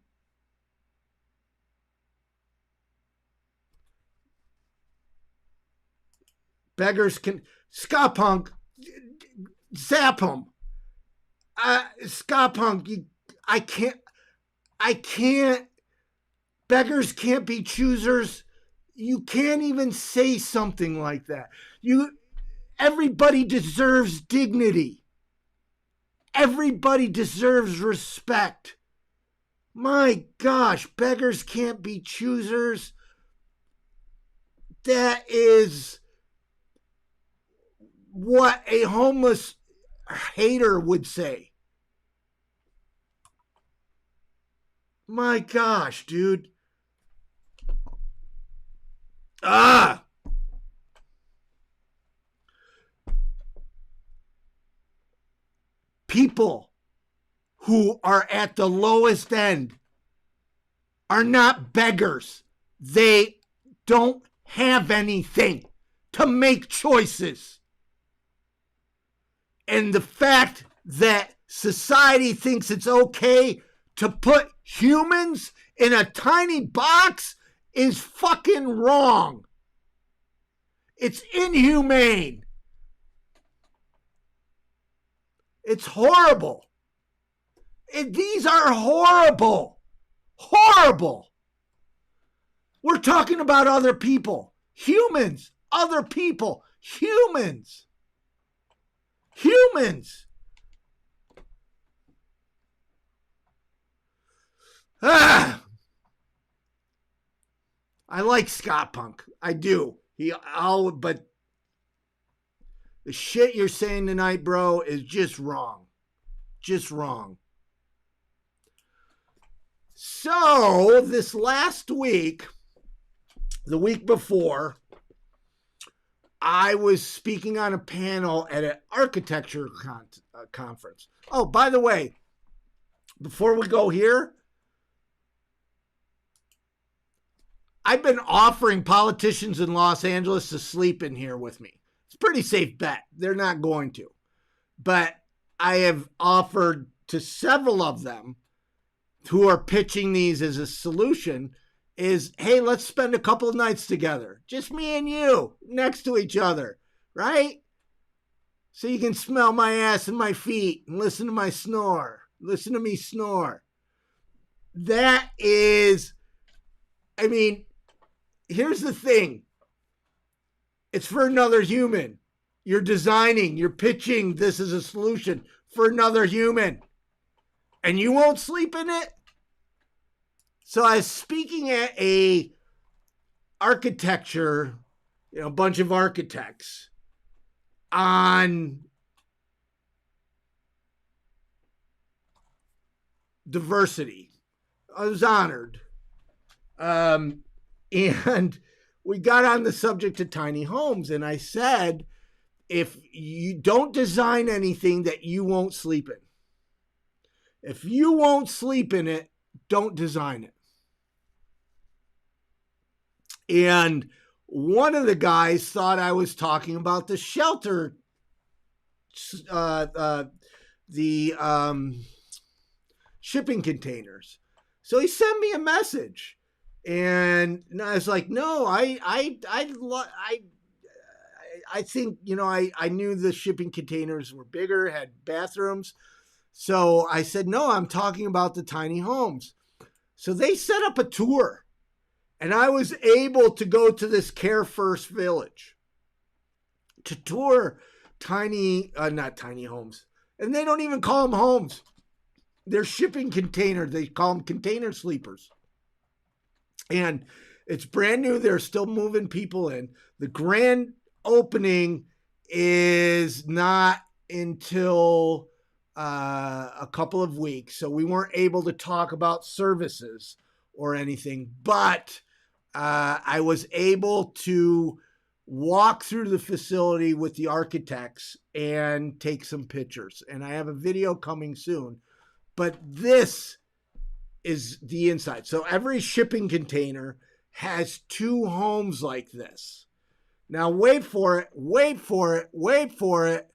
beggars can... Scott Punk, zap him. Scott Punk, I can't. Beggars can't be choosers. You can't even say something like that. Everybody deserves dignity. Everybody deserves respect. My gosh, beggars can't be choosers. That is what a homeless hater would say. My gosh, dude. People who are at the lowest end are not beggars. They don't have anything to make choices. And the fact that society thinks it's okay to put humans in a tiny box is fucking wrong. It's inhumane. It's horrible. These are horrible. Horrible. We're talking about other people. Humans. Other people. Humans. Humans. I like Scott Punk. I do. But the shit you're saying tonight, bro, is just wrong. Just wrong. So, this last week, the week before, I was speaking on a panel at an architecture conference. Oh, by the way, before we go here, I've been offering politicians in Los Angeles to sleep in here with me. It's a pretty safe bet. They're not going to. But I have offered to several of them who are pitching these as a solution is, hey, let's spend a couple of nights together. Just me and you next to each other, right? So you can smell my ass and my feet and listen to my snore. Listen to me snore. That is, I mean, here's the thing. It's for another human. You're designing, you're pitching this as a solution for another human. And you won't sleep in it? So I was speaking at a architecture, a bunch of architects on diversity. I was honored. And we got on the subject of tiny homes. And I said, if you don't design anything that you won't sleep in, if you won't sleep in it, don't design it. And one of the guys thought I was talking about the shelter, shipping containers. So he sent me a message, and I was like, "No, I think, I knew the shipping containers were bigger, had bathrooms. So I said, no, I'm talking about the tiny homes. So they set up a tour, and I was able to go to this Care First village to tour not tiny homes. And they don't even call them homes. They're shipping containers. They call them container sleepers. And it's brand new. They're still moving people in. The grand opening is not until a couple of weeks. So we weren't able to talk about services or anything, but I was able to walk through the facility with the architects and take some pictures. And I have a video coming soon, but this is the inside. So every shipping container has 2 homes like this. Now wait for it, wait for it, wait for it.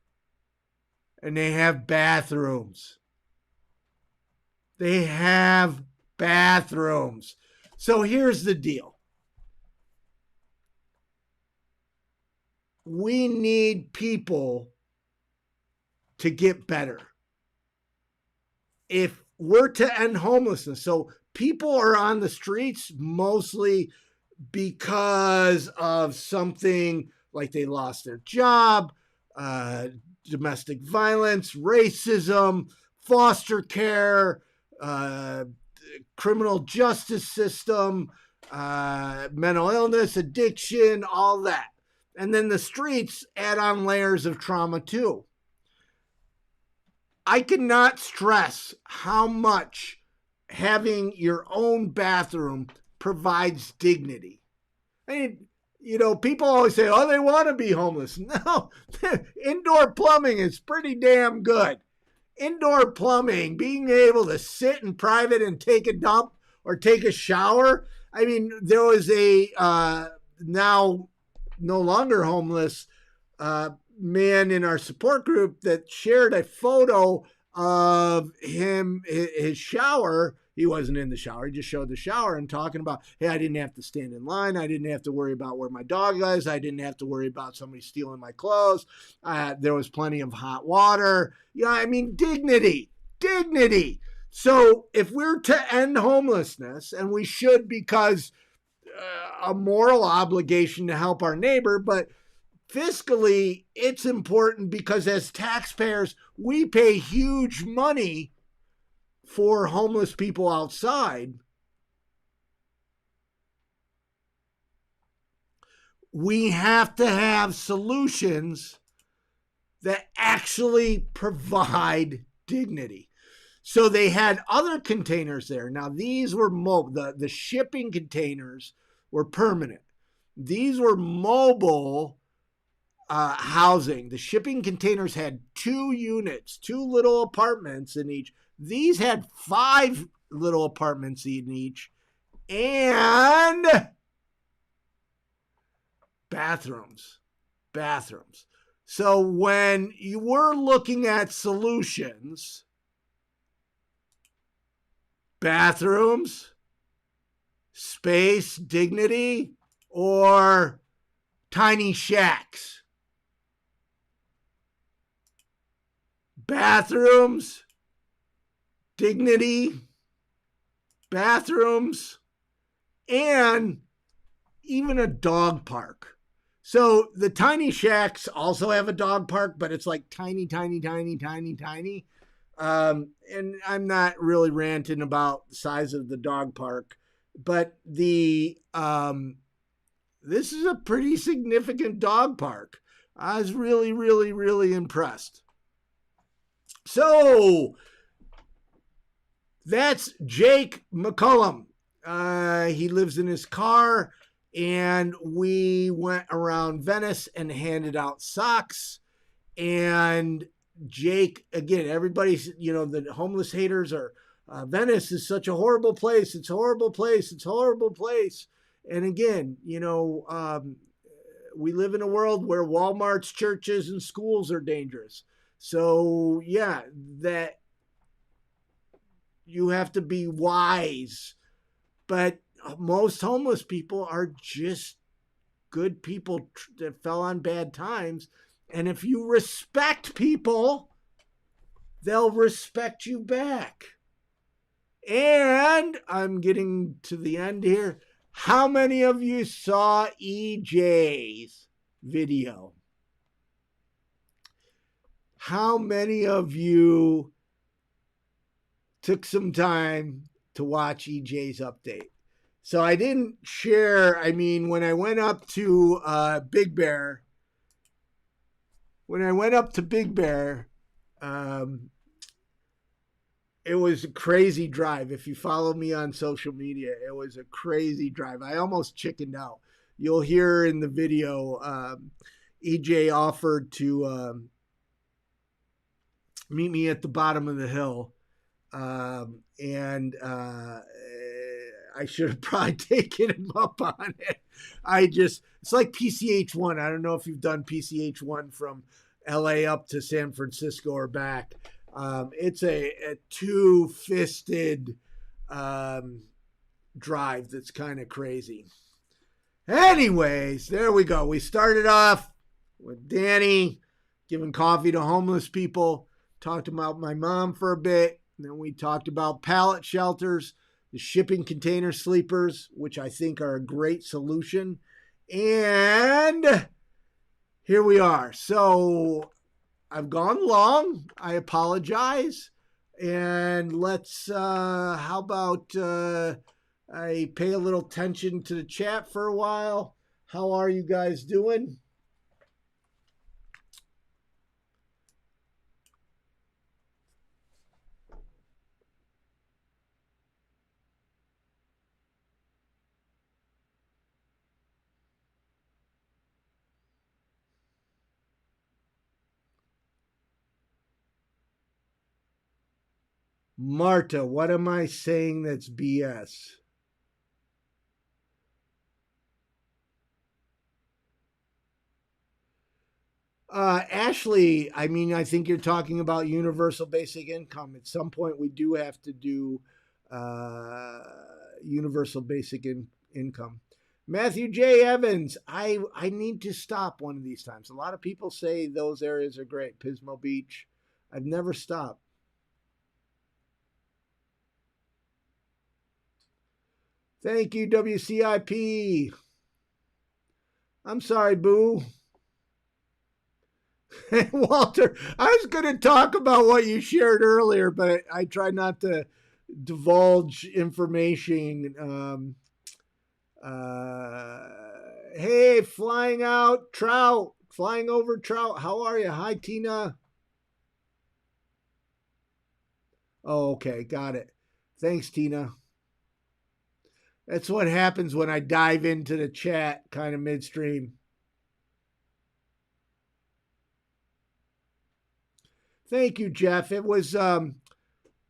And they have bathrooms. They have bathrooms. So here's the deal. We need people to get better. If we're to end homelessness, so people are on the streets mostly because of something like they lost their job, domestic violence, racism, foster care, criminal justice system, mental illness, addiction, all that. And then the streets add on layers of trauma too. I cannot stress how much having your own bathroom provides dignity. I mean, people always say, oh, they want to be homeless. No, indoor plumbing is pretty damn good. Indoor plumbing, being able to sit in private and take a dump or take a shower. I mean, there was a now no longer homeless man in our support group that shared a photo of his shower. He wasn't in the shower. He just showed the shower and talking about, hey, I didn't have to stand in line. I didn't have to worry about where my dog is. I didn't have to worry about somebody stealing my clothes. There was plenty of hot water. I mean, dignity. So if we're to end homelessness, and we should, because a moral obligation to help our neighbor, but fiscally, it's important because as taxpayers, we pay huge money for homeless people outside. We have to have solutions that actually provide dignity. So they had other containers there. Now, these were the shipping containers were permanent. These were mobile housing. The shipping containers had 2 units, 2 little apartments in each. These had 5 little apartments in each, and bathrooms. So when you were looking at solutions, bathrooms, space, dignity, or tiny shacks. Bathrooms, dignity, bathrooms, and even a dog park. So the tiny shacks also have a dog park, but it's like tiny. And I'm not really ranting about the size of the dog park, but this is a pretty significant dog park. I was really impressed. So that's Jake McCullum. He lives in his car, and we went around Venice and handed out socks. And Jake, again, everybody's, the homeless haters are, Venice is such a horrible place. It's a horrible place. And again, we live in a world where Walmarts, churches, and schools are dangerous. So yeah, that you have to be wise, but most homeless people are just good people that fell on bad times. And if you respect people, they'll respect you back. And I'm getting to the end here. How many of you saw EJ's video? How many of you took some time to watch EJ's update? So I didn't share, when I went up to Big Bear, it was a crazy drive. If you follow me on social media, it was a crazy drive. I almost chickened out. You'll hear in the video, EJ offered to meet me at the bottom of the hill. I should have probably taken him up on it. It's like PCH1. I don't know if you've done PCH1 from LA up to San Francisco or back. It's a two-fisted drive that's kind of crazy. Anyways, there we go. We started off with Danny giving coffee to homeless people, talked about my mom for a bit, and then we talked about pallet shelters, the shipping container sleepers, which I think are a great solution. And here we are. So I've gone long. I apologize. And let's, how about I pay a little attention to the chat for a while. How are you guys doing? Marta, what am I saying that's BS? Ashley, I think you're talking about universal basic income. At some point, we do have to do universal basic income. Matthew J. Evans, I need to stop one of these times. A lot of people say those areas are great. Pismo Beach. I've never stopped. Thank you, WCIP. I'm sorry, Boo. Walter, I was going to talk about what you shared earlier, but I try not to divulge information. Hey, flying over Trout. How are you? Hi, Tina. Oh, okay. Got it. Thanks, Tina. That's what happens when I dive into the chat kind of midstream. Thank you, Jeff. It was,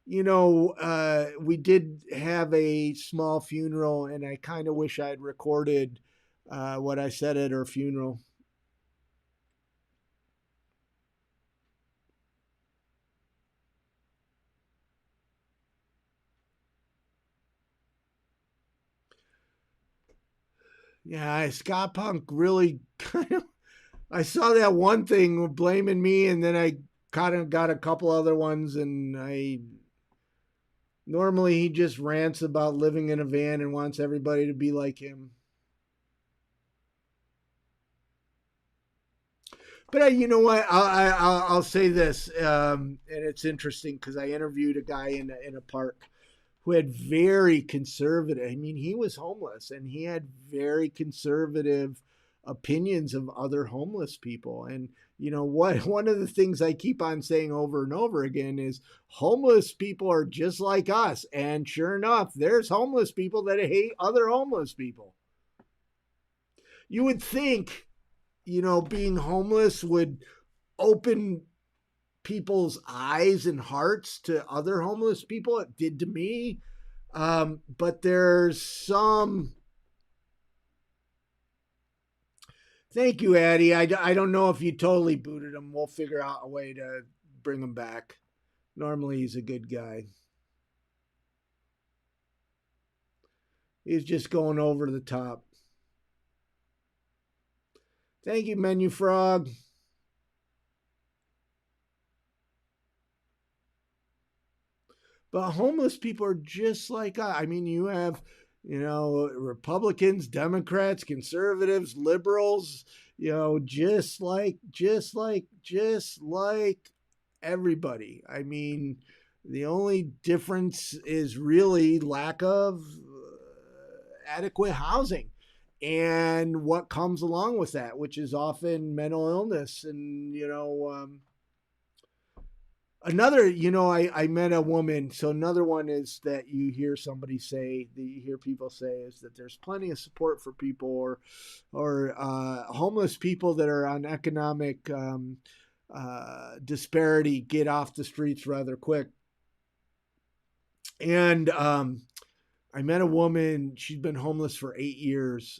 we did have a small funeral, and I kind of wish I had recorded what I said at her funeral. Yeah, Scott Punk really kind of, I saw that one thing blaming me, and then I kind of got a couple other ones, and normally he just rants about living in a van and wants everybody to be like him. But you know what? I'll say this, and it's interesting because I interviewed a guy in a park who had very conservative. He was homeless, and he had very conservative opinions of other homeless people. And you know what? One of the things I keep on saying over and over again is homeless people are just like us. And sure enough, there's homeless people that hate other homeless people. You would think, being homeless would open people's eyes and hearts to other homeless people. It did to me. But there's some... Thank you, Addie. I don't know if you totally booted him. We'll figure out a way to bring him back. Normally, he's a good guy. He's just going over the top. Thank you, Menu Frog. But homeless people are just like us. I mean, you have, Republicans, Democrats, conservatives, liberals, just like everybody. I mean, the only difference is really lack of adequate housing and what comes along with that, which is often mental illness and, another, I met a woman. So another one is that you hear people say is that there's plenty of support for people or homeless people that are on economic disparity get off the streets rather quick. And I met a woman. She's been homeless for 8 years.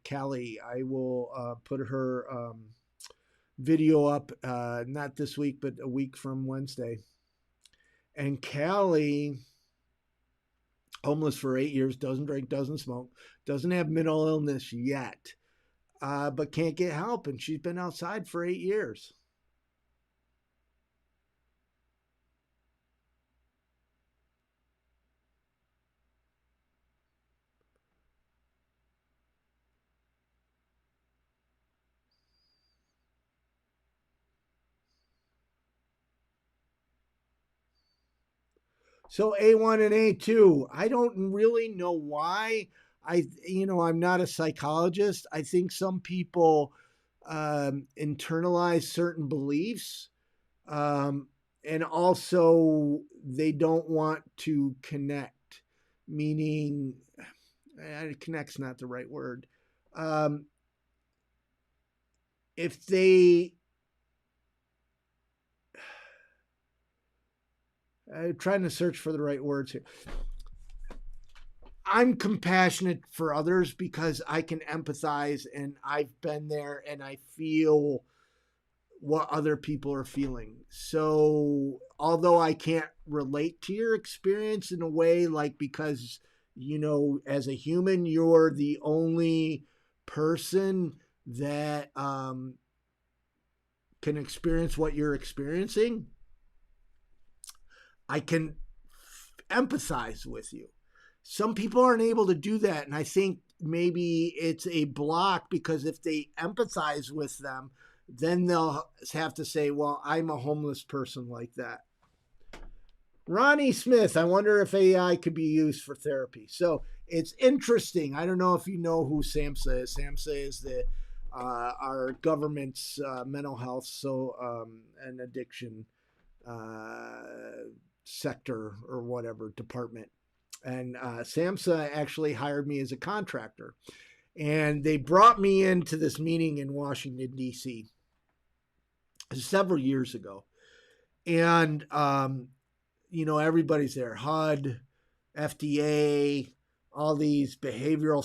Callie, I will put her video up, not this week, but a week from Wednesday. And Callie, homeless for 8 years, doesn't drink, doesn't smoke, doesn't have mental illness yet, but can't get help. And she's been outside for 8 years. So A1 and A2, I don't really know why. I'm not a psychologist. I think some people internalize certain beliefs, and also they don't want to connect. Meaning, connect's not the right word. If they I'm trying to search for the right words here. I'm compassionate for others because I can empathize and I've been there and I feel what other people are feeling. So, although I can't relate to your experience in a way, like, because, as a human, you're the only person that can experience what you're experiencing, I can empathize with you. Some people aren't able to do that. And I think maybe it's a block because if they empathize with them, then they'll have to say, well, I'm a homeless person like that. Ronnie Smith, I wonder if AI could be used for therapy. So it's interesting. I don't know if you know who SAMHSA is. SAMHSA is our government's mental health and addiction sector or whatever department. And SAMHSA actually hired me as a contractor. And they brought me into this meeting in Washington, D.C. several years ago. And, everybody's there. HUD, FDA, all these behavioral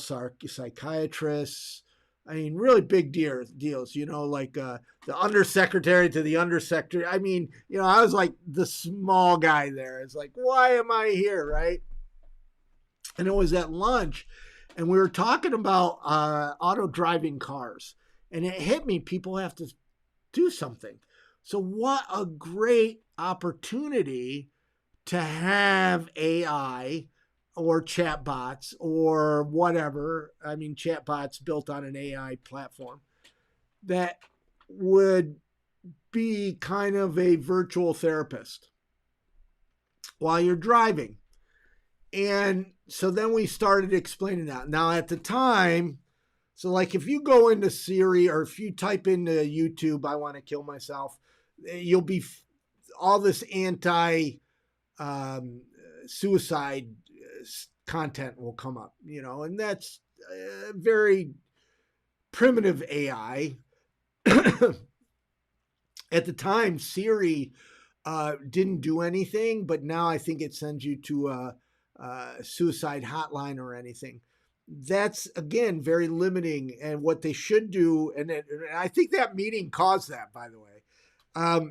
psychiatrists. I mean, really big deals, like the undersecretary to the undersecretary. I mean, I was like the small guy there. It's like, why am I here, right? And it was at lunch, and we were talking about auto-driving cars. And it hit me, people have to do something. So what a great opportunity to have AI or chatbots or whatever. I mean, chatbots built on an AI platform that would be kind of a virtual therapist while you're driving. And so then we started explaining that. Now at the time, so like if you go into Siri or if you type into YouTube, I want to kill myself, you'll be all this suicide content will come up, and that's very primitive AI. At the time, Siri didn't do anything, but now I think it sends you to a suicide hotline or anything. That's, again, very limiting. And what they should do, and I think that meeting caused that, by the way.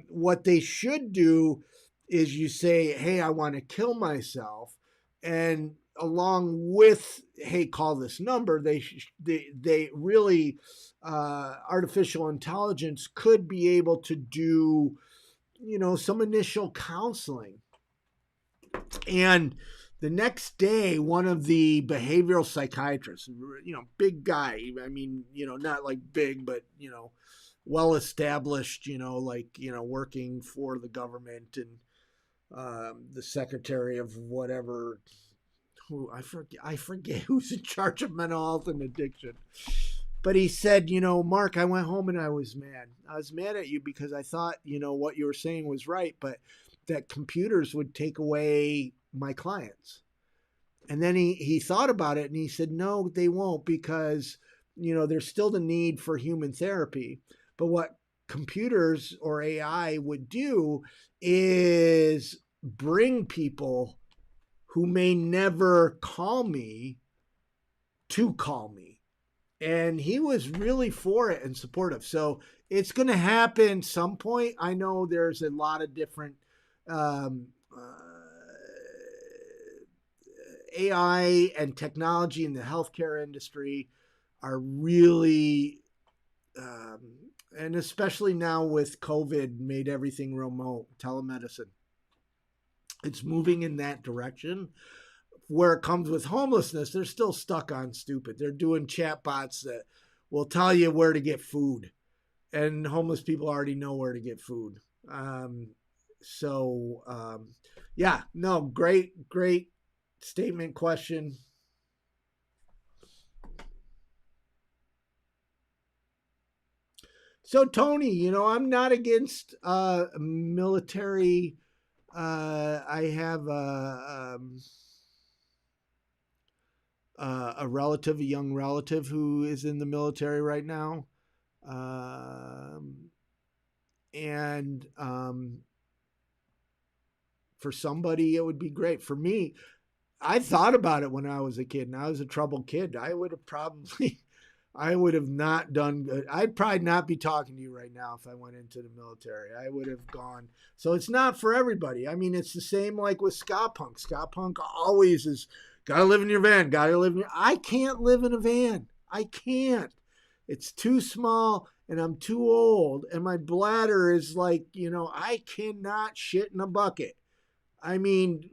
What they should do is you say, hey, I want to kill myself. And along with, hey, call this number, they really, artificial intelligence could be able to do, some initial counseling. And the next day, one of the behavioral psychiatrists, big guy, I mean, not like big, but, well established, working for the government, and the secretary of whatever, who I forget who's in charge of mental health and addiction. But he said, Mark, I went home and I was mad. I was mad at you because I thought, what you were saying was right, but that computers would take away my clients. And then he thought about it and he said, no, they won't, because, there's still the need for human therapy. But what computers or AI would do is bring people who may never call me to call me. And he was really for it and supportive. So it's going to happen some point. I know there's a lot of different AI and technology in the healthcare industry are really, and especially now with COVID, made everything remote, telemedicine. It's moving in that direction. Where it comes with homelessness, they're still stuck on stupid. They're doing chatbots that will tell you where to get food, and homeless people already know where to get food. Yeah, no, great statement, question. So Tony, I'm not against military. I have a relative, a young relative who is in the military right now. And for somebody, it would be great. For me, I thought about it when I was a kid, and I was a troubled kid. I would have not done good. I'd probably not be talking to you right now if I went into the military. I would have gone. So it's not for everybody. I mean, it's the same like with ska punk. Ska punk always is, gotta live in your van, I can't live in a van. I can't. It's too small, and I'm too old, and my bladder is like, I cannot shit in a bucket. I mean,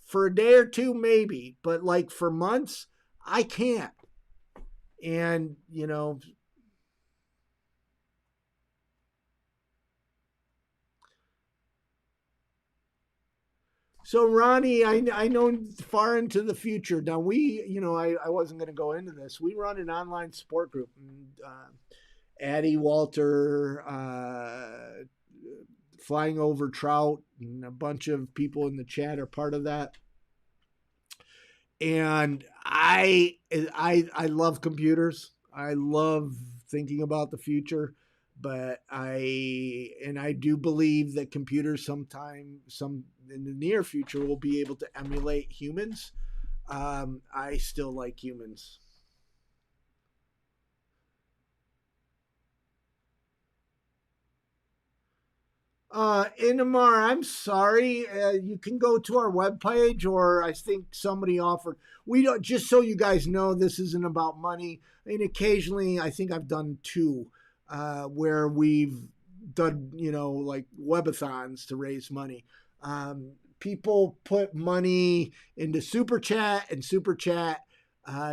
for a day or two, maybe, but like for months, I can't. And, so Ronnie, I know far into the future. Now I wasn't going to go into this. We run an online support group. And, Addie, Walter, Flying Over Trout, and a bunch of people in the chat are part of that. And I love computers. I love thinking about the future, but I do believe that computers some in the near future will be able to emulate humans. I still like humans. Inamar, I'm sorry. You can go to our webpage, or I think somebody offered. We don't. Just so you guys know, this isn't about money. I mean, occasionally, I think I've done two, where we've done, like webathons to raise money. People put money into Super Chat, and Super Chat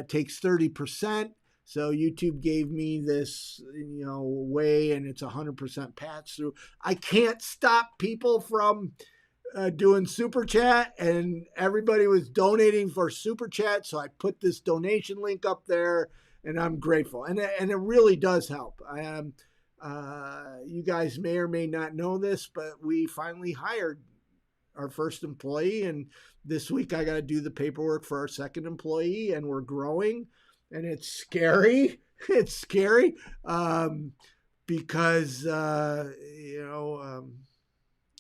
takes 30%. So YouTube gave me this, way, and it's 100% patch through. I can't stop people from doing Super Chat, and everybody was donating for Super Chat. So I put this donation link up there, and I'm grateful. And it really does help. You guys may or may not know this, but we finally hired our first employee. And this week I got to do the paperwork for our second employee, and we're growing. And it's scary. It's scary because,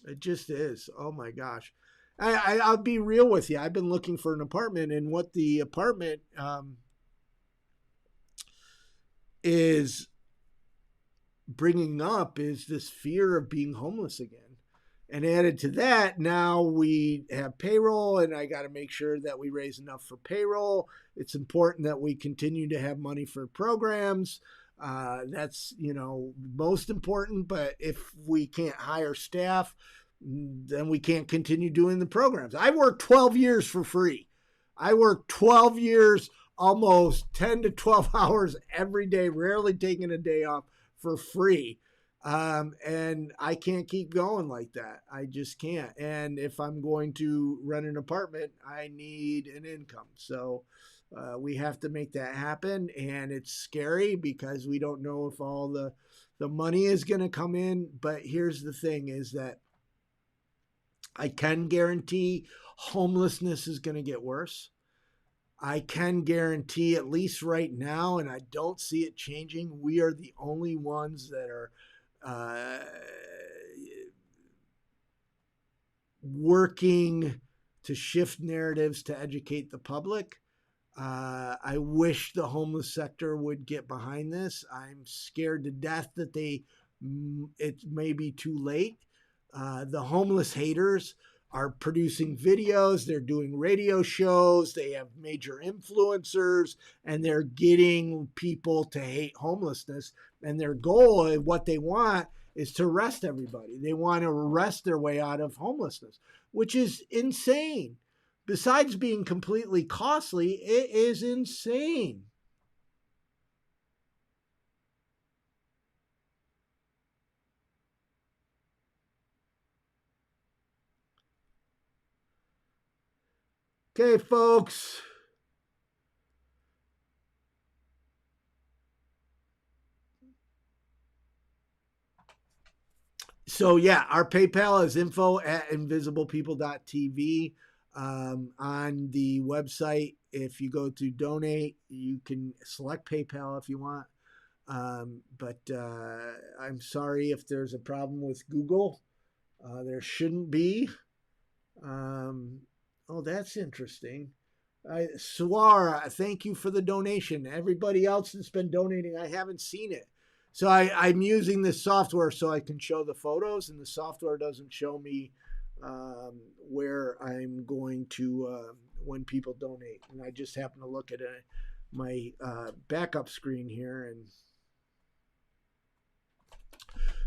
it just is. Oh, my gosh. I'll be real with you. I've been looking for an apartment, and what the apartment is bringing up is this fear of being homeless again. And added to that, now we have payroll, and I got to make sure that we raise enough for payroll. It's important that we continue to have money for programs. That's, most important. But if we can't hire staff, then we can't continue doing the programs. I worked 12 years for free. I worked 12 years, almost 10 to 12 hours every day, rarely taking a day off for free. And I can't keep going like that. I just can't. And if I'm going to rent an apartment, I need an income. So we have to make that happen. And it's scary because we don't know if all the money is going to come in. But here's the thing is that I can guarantee homelessness is going to get worse. I can guarantee, at least right now, and I don't see it changing, we are the only ones that are working to shift narratives to educate the public. I wish the homeless sector would get behind this. I'm scared to death that it may be too late. The homeless haters are producing videos, they're doing radio shows, they have major influencers, and they're getting people to hate homelessness. And their goal and what they want is to arrest everybody. They want to arrest their way out of homelessness, which is insane. Besides being completely costly, it is insane. Okay, folks. So yeah, our PayPal is info@invisiblepeople.tv. On the website, if you go to donate, you can select PayPal if you want. But I'm sorry if there's a problem with Google. There shouldn't be. Oh, that's interesting. Suara, thank you for the donation. Everybody else that's been donating, I haven't seen it. So I'm using this software so I can show the photos, and the software doesn't show me where I'm going to when people donate. And I just happen to look at my backup screen here. And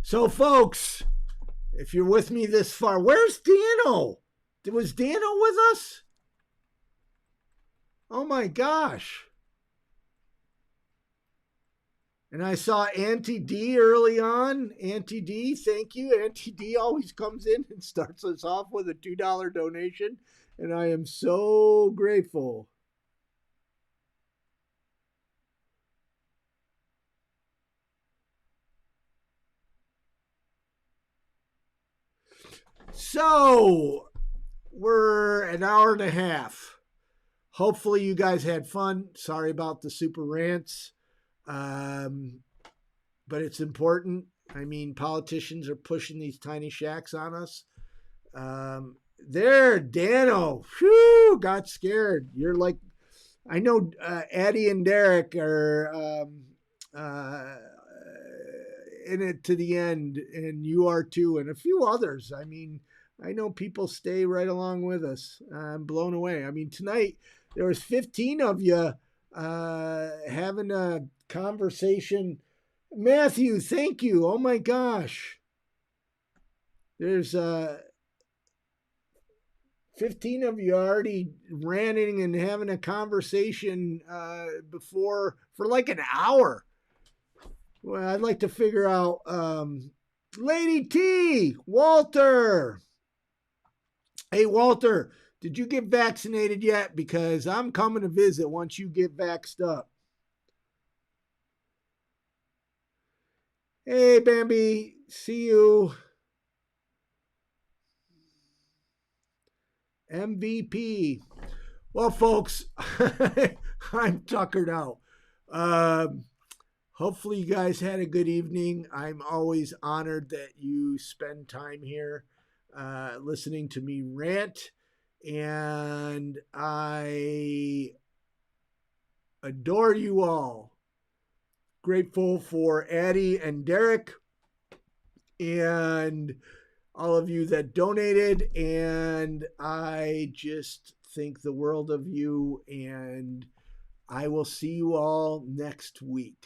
so, folks, if you're with me this far, where's Dano? Was Dano with us? Oh my gosh. And I saw Auntie D early on. Auntie D, thank you. Auntie D always comes in and starts us off with a $2 donation. And I am so grateful. So, we're an hour and a half. Hopefully you guys had fun. Sorry about the super rants. But it's important. I mean, politicians are pushing these tiny shacks on us. There, Dano. Whew, got scared. You're like, I know Addie and Derek are in it to the end, and you are too, and a few others. I mean, I know people stay right along with us. I'm blown away. I mean, tonight there was 15 of you having a conversation. Matthew, thank you. Oh my gosh. There's 15 of you already ranting and having a conversation before for like an hour. Well, I'd like to figure out Lady T, Walter. Hey, Walter, did you get vaccinated yet? Because I'm coming to visit once you get vaxxed up. Hey, Bambi, see you. MVP. Well, folks, I'm tuckered out. Hopefully you guys had a good evening. I'm always honored that you spend time here listening to me rant. And I adore you all. Grateful for Addie and Derek. And all of you that donated, and I just think the world of you, and I will see you all next week.